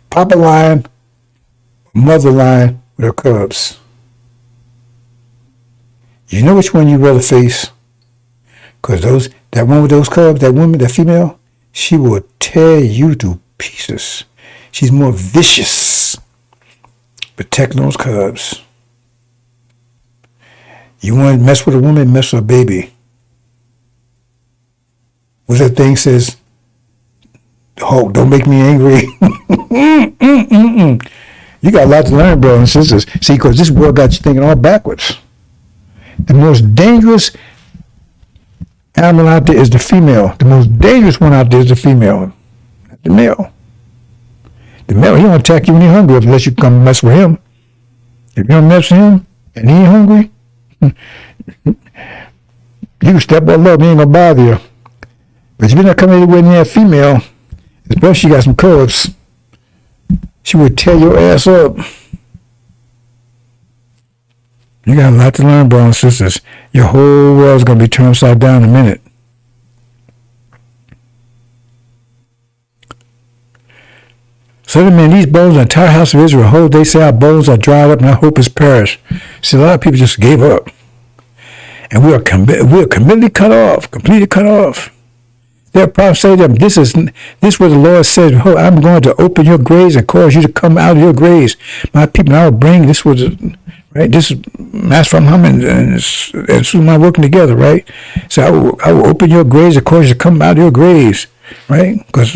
Papa lion, mother lion with her cubs. You know which one you'd rather face? Because that one with those cubs, that woman, that female, she will tear you to pieces. She's more vicious, protecting those cubs. You want to mess with a woman, mess with a baby. What's that thing says? Hulk, don't make me angry. You got a lot to learn, brothers and sisters. See, because this world got you thinking all backwards. The most dangerous animal out there is the female. The most dangerous one out there is the female. The male. The male, he won't attack you when he's hungry unless you come mess with him. If you don't mess with him and he ain't hungry, you can step all up, he ain't gonna bother you. But if you're not coming anywhere near a female, especially she got some cubs, she would tear your ass up. You got a lot to learn, brothers and sisters. Your whole world's going to be turned upside down in a minute. So then, man, these bones, the entire house of Israel, hold, they say our bones are dried up and our hope is perished. See, a lot of people just gave up. And we are completely cut off. Their prophets say to them, this is what the Lord says, oh, I'm going to open your graves and cause you to come out of your graves. My people, I will bring, this was, right, this is Master Muhammad and Suleiman working together, right? So I will open your graves and cause you to come out of your graves, right? Because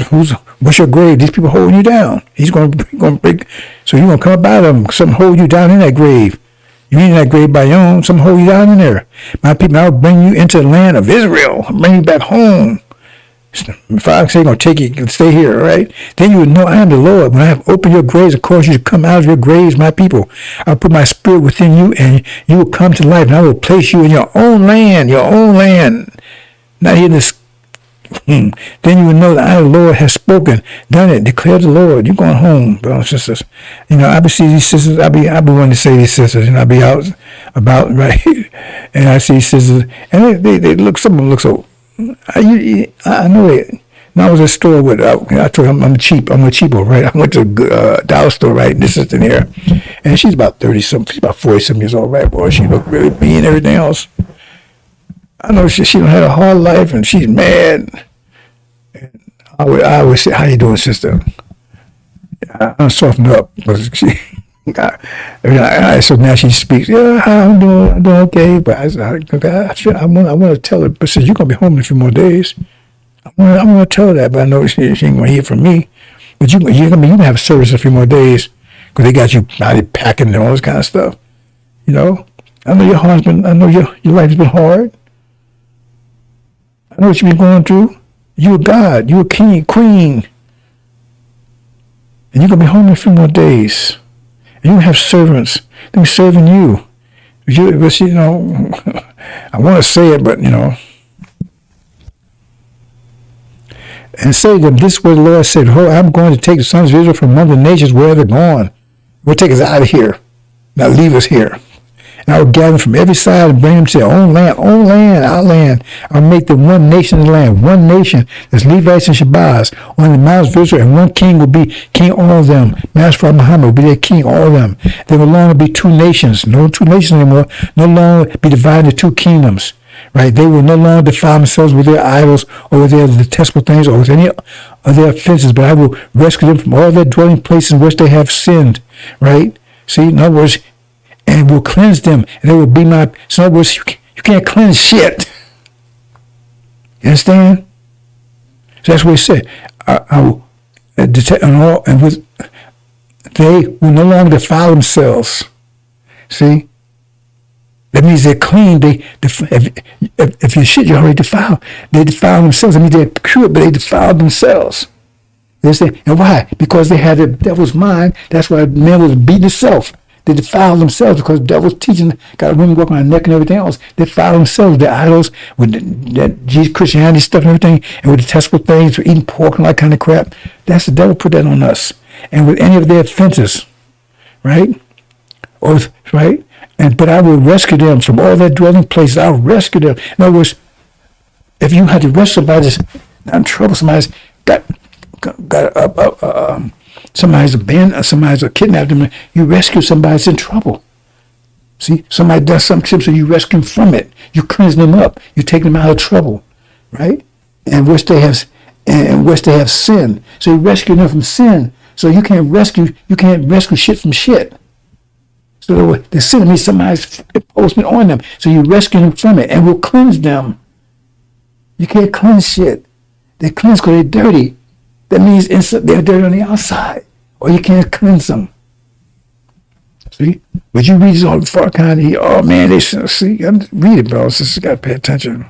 what's your grave? These people holding you down. He's going to break, so you're going to come up out of them, something hold you down in that grave. You ain't in that grave by your own, something hold you down in there. My people, I will bring you into the land of Israel, I'll bring you back home. If I say going to take you, you can stay here, right? Then you would know I am the Lord. When I have opened your graves and caused you to come out of your graves, my people, I'll put my spirit within you and you will come to life. And I will place you in your own land, not in this. Then you will know that I, the Lord, has spoken, done it, declared the Lord. You're going home, brothers and sisters. I be see these sisters. I be wanting to say these sisters, and I be out about, right? And I see sisters, and they look. Some of them look so. I know it. And I was at a store with, I told him I'm a cheapo, right? I went to a dollar store, right? And this is in here. And she's about 30-something, she's about 40-something years old, right? Boy, she looked really mean and everything else. I know she had a hard life and she's mad. And I always say, how you doing, sister? I softened up because So now she speaks. Yeah, I'm doing okay. But I want to tell her. But says you're gonna be home in a few more days. I'm gonna tell her that, but I know she ain't gonna hear from me. But you gonna have service in a few more days because they got you body packing and all this kind of stuff. You know, I know your heart's been. I know your life's been hard. I know what you've been going through. You're God. You're a king, queen, and you're gonna be home in a few more days. And you have servants. They're serving you. But you know, I want to say it, but you know. And say to them, this is what the Lord said, oh, I'm going to take the sons of Israel from among the nations where they're gone. We'll take us out of here. Now leave us here. And I will gather them from every side and bring them to their own land, our land. I'll make them one nation in the land, one nation. There's Levites and Shabazz on the mountains of Israel, and one king will be king all of them. Master Muhammad will be their king, all of them. There will no longer be two nations, no two nations anymore, no longer be divided into two kingdoms. Right? They will no longer defile themselves with their idols or with their detestable things or with any of their offenses, but I will rescue them from all their dwelling places in which they have sinned. Right? See, in other words, and will cleanse them, and they will be my. So in other words, you can't cleanse shit. You understand? So that's what he said. I will detect and with they will no longer defile themselves. See. That means they're clean. If you shit, you already defiled. They defile themselves. I mean, they're pure, but they defiled themselves. You understand? And why? Because they had the devil's mind. That's why man was beating himself. They defiled themselves because the devil's teaching, got women working on their neck and everything else. They defiled themselves, their idols, with that Jesus Christianity stuff and everything, and with detestable things, with eating pork and all that kind of crap. That's the devil put that on us. And with any of their offenses, right? Right? But I will rescue them from all their dwelling places. I'll rescue them. In other words, if you had to rescue somebody that's not in trouble, somebody's somebody's abandoned, somebody's kidnapped them, you rescue somebody that's in trouble. See, somebody does something, so you rescue them from it. You cleanse them up. You take them out of trouble, right? And which they have sinned. So you rescue them from sin. So you can't rescue shit from shit. So the sin means somebody's imposing on them. So you rescue them from it and will cleanse them. You can't cleanse shit. They cleanse because they're dirty. That means they're dirty on the outside. Or you can't cleanse them. See? But you read this all far kind of, oh man, they see, read it, bro. You got to pay attention.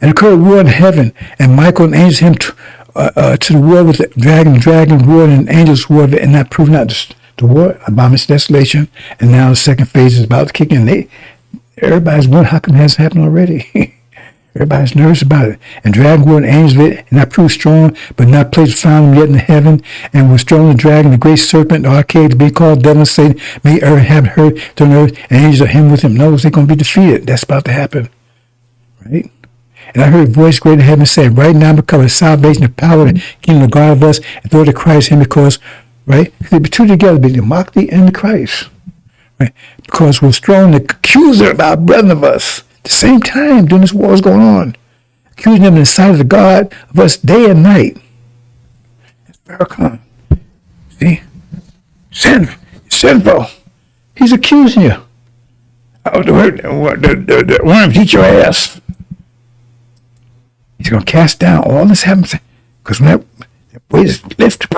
And occurred war in heaven, and Michael and angels him to the war with the dragon war, and angels war, and that proved not the war, abomination, desolation, and now the second phase is about to kick in. Everybody's wondering how come it hasn't happened already. Everybody's nervous about it. And dragon war and angels lit, and that proved strong, but not place found him yet in heaven, and was strong the dragon, the great serpent, the archangel, to be called devil, and Satan, may earth have heard to earth, and angels of him with him. No, they're going to be defeated. That's about to happen. Right? And I heard a voice great in heaven saying, right now become the salvation, the power, and the kingdom of God of us, and throw to Christ him, because, right, they be two together, be the mockthee and the Christ. Right? Because we're strong, the accuser of our brethren of us. At the same time, during this war is going on, accusing them in the sight of the God of us day and night. It's Farrakhan. See? Sinful. He's accusing you. Oh, the worms eat your ass. He's going to cast down all this happens because when that weight is lifted,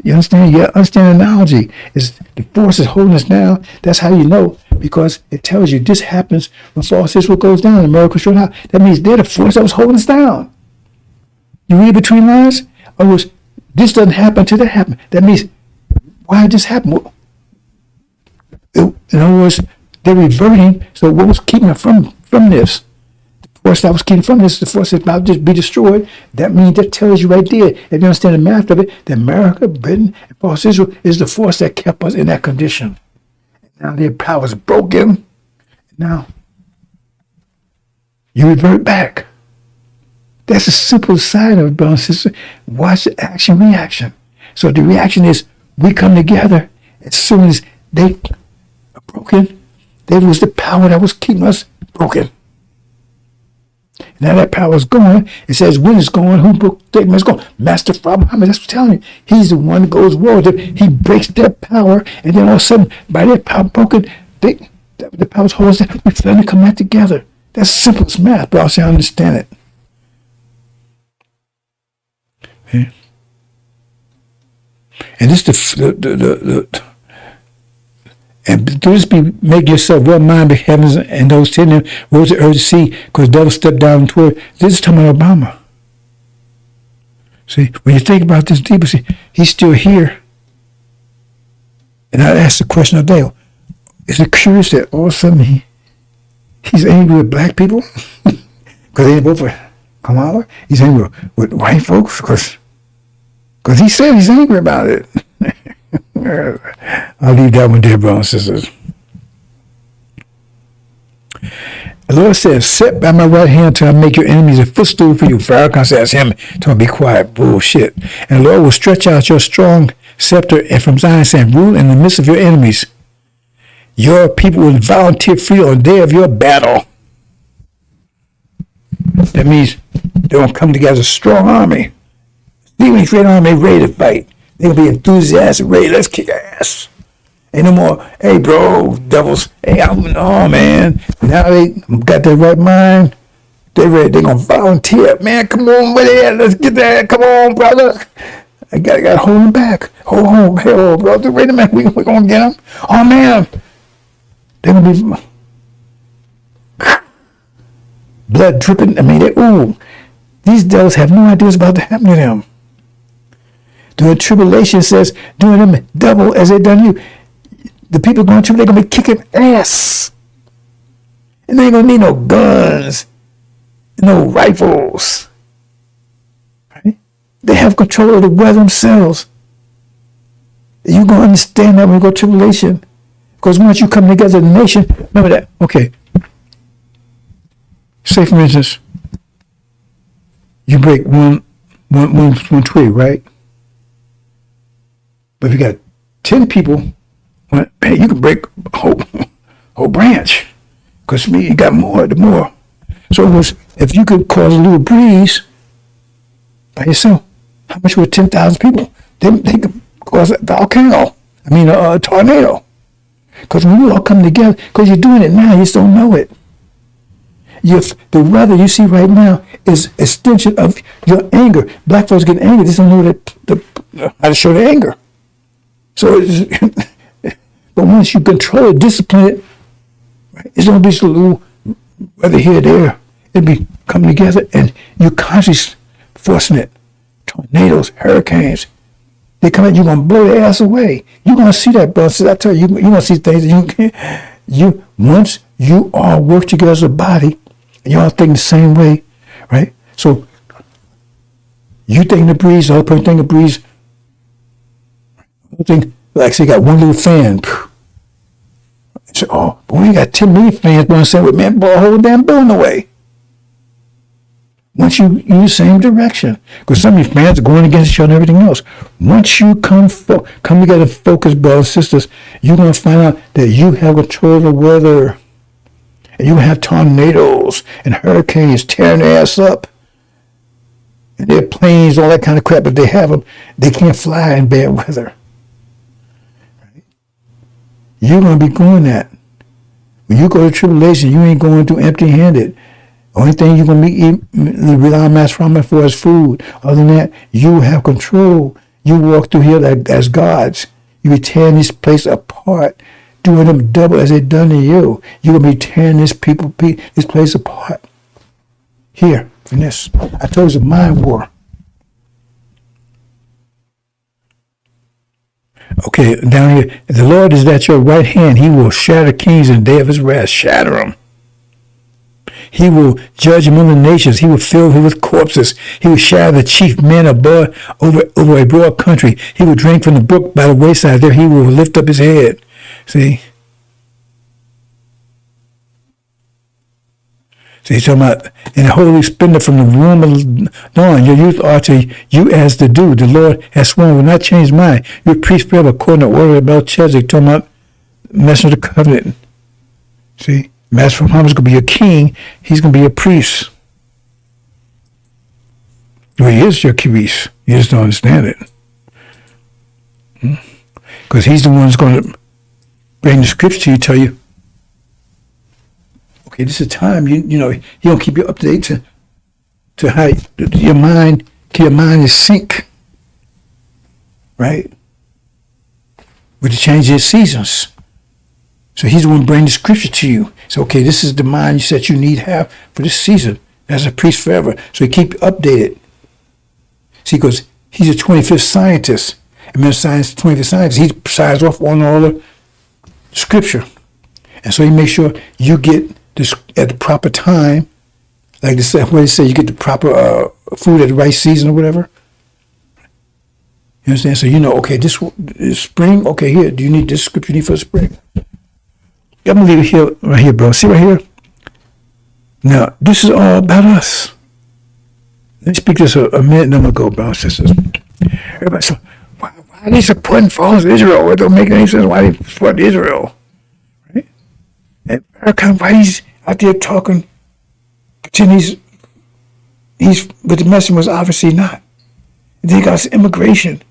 you understand? You understand the analogy is the force is holding us down. That's how you know, because it tells you this happens when false Israel goes down and miracles show out. That means they're the force that was holding us down. You read between lines? Oh, this doesn't happen until that happened. That means why did this happen? In other words, they're reverting. So what was keeping them from this? Force that was keeping from this, the force that's about to be destroyed. That means that tells you right there, if you understand the math of it, that America, Britain, and false Israel is the force that kept us in that condition. Now their power is broken. Now you revert back. That's a simple sign of it, brother and sister. Watch the action reaction. So the reaction is we come together as soon as they are broken. There was the power that was keeping us broken. Now that power is gone. It says when it's gone, who broke statement is gone. Master Father Muhammad, that's what I'm telling you. He's the one that goes war with them. He breaks their power, and then all of a sudden, by their power broken, the power's holds that we finally come back together. That's simple as math, but I'll say I understand it. Okay. And this and through this make yourself well minded heavens and those in them rose the earth to see, because the devil stepped down toward. This is talking about Obama. See, when you think about this deeper, see, he's still here. And I asked the question of Dale, is it curious that all of a sudden he's angry with black people? Because they didn't vote for Kamala? He's angry with white folks? Because he said he's angry about it. I'll leave that one there, brothers and sisters. The Lord says, sit by my right hand till I make your enemies a footstool for you. Farrakhan says him, tell him be quiet, bullshit. And the Lord will stretch out your strong scepter, and from Zion saying, rule in the midst of your enemies. Your people will volunteer free on the day of your battle. That means they're going to come together as a strong army. Even if you're an army ready to fight, they're going to be enthusiastic, ready, let's kick ass. Ain't no more, hey bro, devils, hey, oh man. Now they got their right mind. They're ready, they're going to volunteer. Man, come on with it, let's get that, come on, brother. I got to hold them back. Hold on, hey, brother, wait a minute, we're going to get them. Oh man, they're going to be blood dripping. I mean, these devils have no idea what's about to happen to them. During tribulation, says, doing them double as they done you. The people going through, they're going to be kicking ass. And they ain't going to need no guns, no rifles. Right? They have control of the weather themselves. You're going to understand that when you go to tribulation. Because once you come together as a nation, remember that. Okay. Say, for instance, you break one twig, right? But if you got 10 people, well, man, you can break a whole branch. Because me, you got more, the more. So it was, if you could cause a little breeze by yourself, how much would 10,000 people? They could cause a volcano. A tornado. Because when you all come together, because you're doing it now, you just don't know it. The weather you see right now is extension of your anger. Black folks get angry, they just don't know how to show their anger. So, but once you control it, discipline it, right, it's going to be so little, whether here or there, it'll be coming together, and you're constantly forcing it. Tornadoes, hurricanes, they come in, you're going to blow their ass away. You're going to see that, brother. So I tell you, you're going to see things that once you all work together as a body, and you all think the same way, right? So, you think the breeze, the other person think the breeze. Thing, like say, you got one little fan. So, but when you got 10 million fans, going to say, well, man, blow a whole damn building away. Once you use the same direction, because some of your fans are going against each other and everything else. Once you come together, focus, brothers and sisters, you're going to find out that you have control of the weather, and you have tornadoes and hurricanes tearing their ass up. And their planes, all that kind of crap. If they have them, they can't fly in bad weather. You're going to be going that. When you go to tribulation, you ain't going through empty-handed. Only thing you're going to be rely on Master Muhammad for is food. Other than that, you have control. You walk through here as gods. You be tearing this place apart, doing them double as they done to you. You're going to be tearing this place apart. Here, from this. I told you it's a mind war. Okay, down here, the Lord is at your right hand. He will shatter kings in the day of his wrath. Shatter them. He will judge among the nations. He will fill you with corpses. He will shatter the chief men over a broad country. He will drink from the brook by the wayside. There he will lift up his head. See? So he's talking about, in the holy splendor from the womb of dawn, your youth are to you as the dew. The Lord has sworn, will not change mine. Your priest forever, according to the order of Melchizedek, talking about messenger of the covenant. See? Master Muhammad is going to be a king. He's going to be a priest. Well, he is your Kiris. You just don't understand it. Because he's the one who's going to bring the scripture to you, tell you, okay, this is time. You know, he don't keep you up to date to how your mind is sync, right? With the change of seasons. So he's the one bringing the scripture to you. So, okay, this is the mindset you need to have for this season. As a priest forever. So he keep you updated. See, because he's a 25th scientist. And when science, 25th scientist, he signs off on all the scripture. And so he makes sure you get this at the proper time. Like this, what they say, you get the proper food at the right season or whatever. You understand? So you know, okay, this is spring. Okay, here, do you need this scripture you need for spring? I'm going to leave it here, right here, bro. See right here? Now, this is all about us. Let me speak this a minute and I'm going to go, brothers and sisters. Everybody says, why are they supporting false Israel? It don't make any sense why they support Israel. Right? And why he's out there talking, pretending but the message was obviously not. And then you got immigration.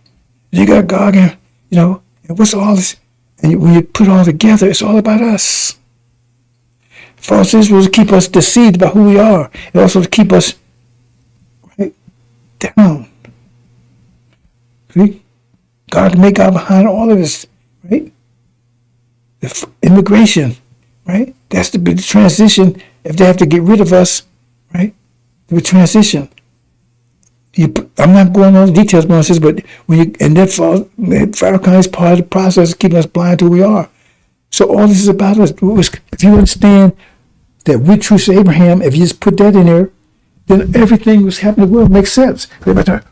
You got Gog and, you know, and what's all this? And when you put it all together, it's all about us. False Israel to keep us deceived about who we are, and also to keep us right down. See? God can make God behind all of this, right? The immigration, right? That's the big transition. If they have to get rid of us, right? The transition. I'm not going on the details, but when you and that Farrakhan is part of the process of keeping us blind to who we are. So all this is about us. If you understand that we choose Abraham, if you just put that in there, then everything was happening in the world makes sense. Why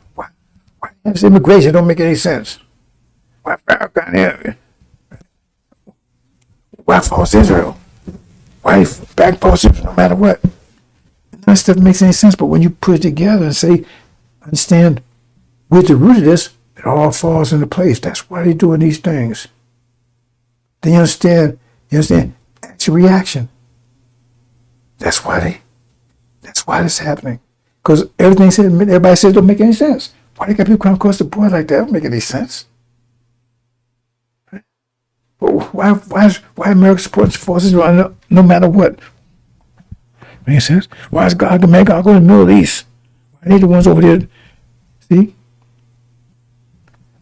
is immigration? It don't make any sense. Why Farrakhan here? Why false Israel? Why back false Israel no matter what? None of that stuff makes any sense, but when you put it together and say, understand where the root of this, it all falls into place. That's why they're doing these things. Then you understand action reaction. That's why it's happening. Because everybody says it don't make any sense. Why they got people come across the board like that? It don't make any sense. Right? But why America supports forces no matter what? Make sense? Why is God make God go to the Middle East? Why are they the ones over there? See?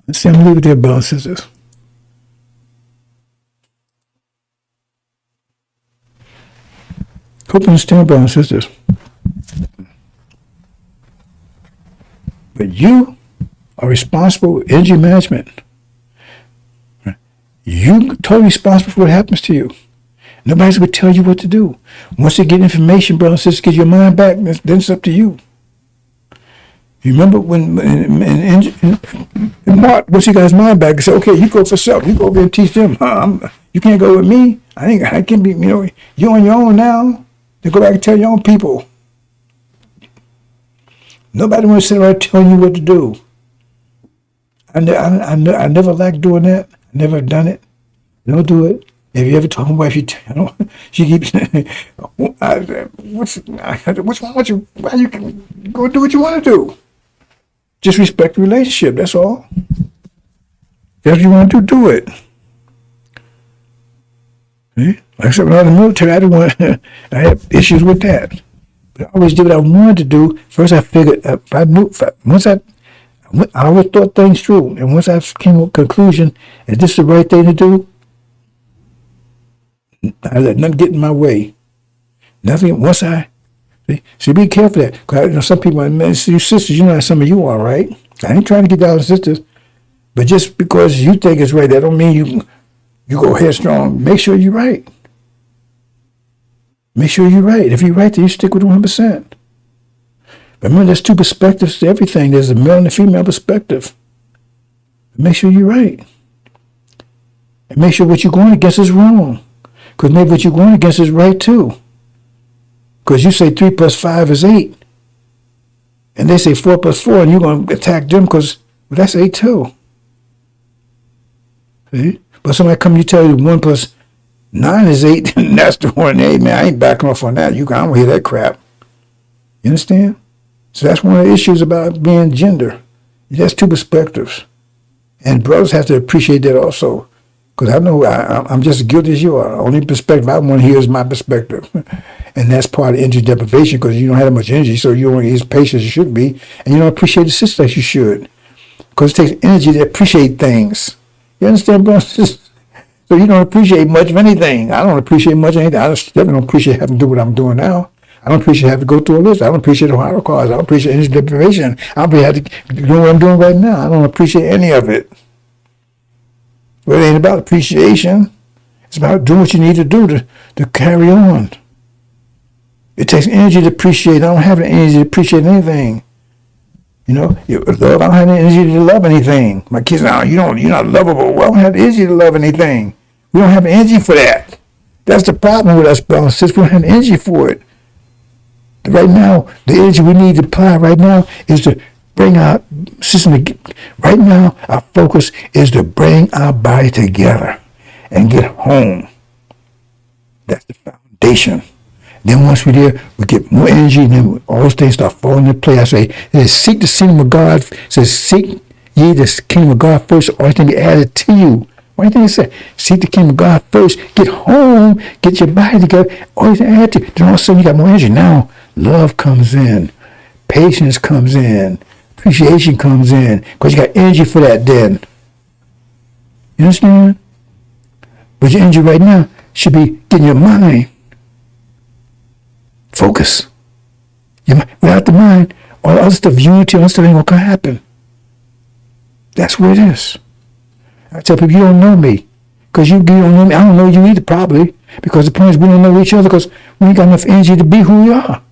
Let's see, I'm gonna leave it there, brothers and sisters. Hope you understand, brothers and sisters. But you are responsible with energy management. You're totally responsible for what happens to you. Nobody's going to tell you what to do. Once you get information, brothers and sisters, get your mind back, then it's up to you. You remember when in Mark, once you got his mind back, he said, okay, you go for self. You go over and teach them. You can't go with me. I can be, you're on your own now. Then go back and tell your own people. Nobody wants to sit around telling you what to do. I never liked doing that. I never done it. Don't do it. If you ever told my wife, she keeps saying, what's wrong with you? Why you go do what you want to do? Just respect the relationship, that's all. If you want to do it. See? Like I said, when I was in the military, I had issues with that. But I always did what I wanted to do. First, I figured, I always thought things through. And once I came to a conclusion, is this the right thing to do? I let nothing get in my way. Nothing, once so be careful of that. Because some people, you sisters, you know how some of you are, right? I ain't trying to get down on sisters. But just because you think it's right, that don't mean you go headstrong. Make sure you're right. Make sure you're right. If you're right, then you stick with 100%. But remember, there's two perspectives to everything. There's a male and a female perspective. Make sure you're right. And make sure what you're going against is wrong. Because maybe what you're going against is right too. Because you say 3 + 5 is 8. And they say 4 + 4, and you're going to attack them because, well, that's 8 too. See? But somebody come, you tell you 1 + 9 is 8, and that's the one. Hey, man, I ain't backing off on that. I don't hear that crap. You understand? So that's one of the issues about being gender. That's two perspectives. And brothers have to appreciate that also. Because I know I'm just as guilty as you are. Only perspective I want to hear is my perspective. And that's part of energy deprivation because you don't have that much energy, so you don't be as patient as you should be. And you don't appreciate the sister as you should. Because it takes energy to appreciate things. You understand, bro? So you don't appreciate much of anything. I don't appreciate much of anything. I definitely don't appreciate having to do what I'm doing now. I don't appreciate having to go through a list. I don't appreciate Ohio cars. I don't appreciate energy deprivation. I don't appreciate having to do what I'm doing right now. I don't appreciate any of it. Well, it ain't about appreciation. It's about doing what you need to do to carry on. It takes energy to appreciate. I don't have the energy to appreciate anything. You know, love, I don't have the energy to love anything. My kids, now you're not lovable. Well, I don't have the energy to love anything. We don't have the energy for that. That's the problem with us, brothers and sisters. We don't have the energy for it. Right now, the energy we need to apply right now is to bring our system right now, our focus is to bring our body together and get home. That's the foundation. Then once we're there, we get more energy, and then all those things start falling into place. I say, seek the kingdom of God. It says, seek ye the kingdom of God first, all things be added to you. Why do you think it said? Seek the kingdom of God first. Get home, get your body together, all things added to you. Then all of a sudden you got more energy. Now, love comes in, patience comes in, appreciation comes in, because you got energy for that then. You understand? But your energy right now should be getting your mind focus. Without the mind, all the other stuff, unity, all that stuff ain't gonna happen. That's what it is. I tell people, you don't know me. Because you don't know me. I don't know you either, probably. Because the point is we don't know each other because we ain't got enough energy to be who we are.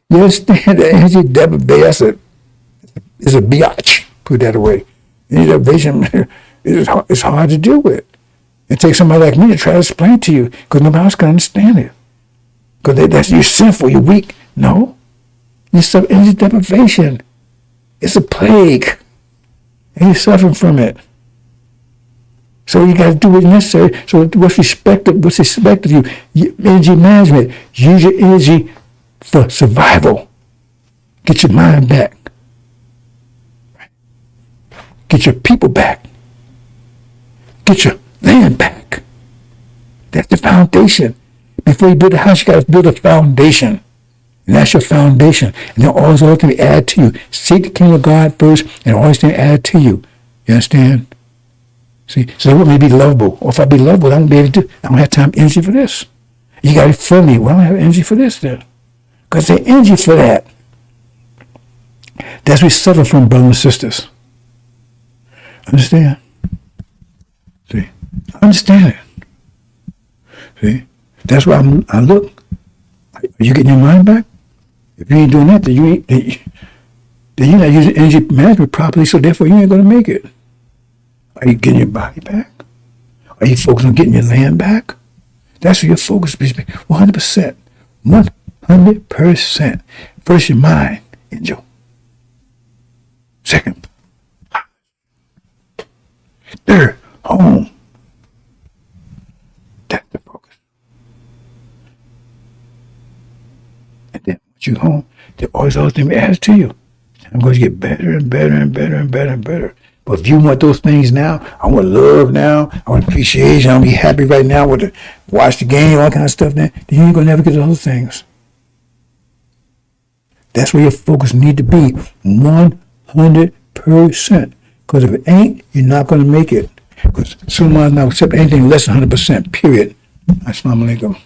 You understand? The energy deprivation is a biatch. Put that away. Energy deprivation is hard to deal with. It takes somebody like me to try to explain to you because nobody else can understand it. Because you're sinful, you're weak. No. It's energy deprivation. It's a plague. And you're suffering from it. So you got to do what's necessary. So what's expected of you? Energy management. Use your energy for survival. Get your mind back. Get your people back. Get your land back. That's the foundation. Before you build a house, you got to build a foundation. And that's your foundation. And then all those other things add to you. Seek the kingdom of God first, and all these things add to you. You understand? See, so I want me to be lovable. Or if I be lovable, I won't be able to do. I don't have time, energy for this. You got to be friendly. Well, I don't have energy for this then. Because there's energy for that. That's what we suffer from, brothers and sisters. Understand? See, I understand it. See, that's why I look. Are you getting your mind back? If you ain't doing that, then you're not using energy management properly, so therefore you ain't going to make it. Are you getting your body back? Are you focused on getting your land back? That's where your focus is. 100%. 100%. First, your mind, angel. Second, third, home. That's the focus. And then once you're home, then all these other things added to you. I'm going to get better and better and better and better and better. But if you want those things now, I want love now, I want appreciation, I want to be happy right now, I want to watch the game, all kind of stuff, then you ain't going to never get those other things. That's where your focus need to be, 100%. Because if it ain't, you're not going to make it. Because someone not accept anything less than 100%, period. Assalamu alaikum.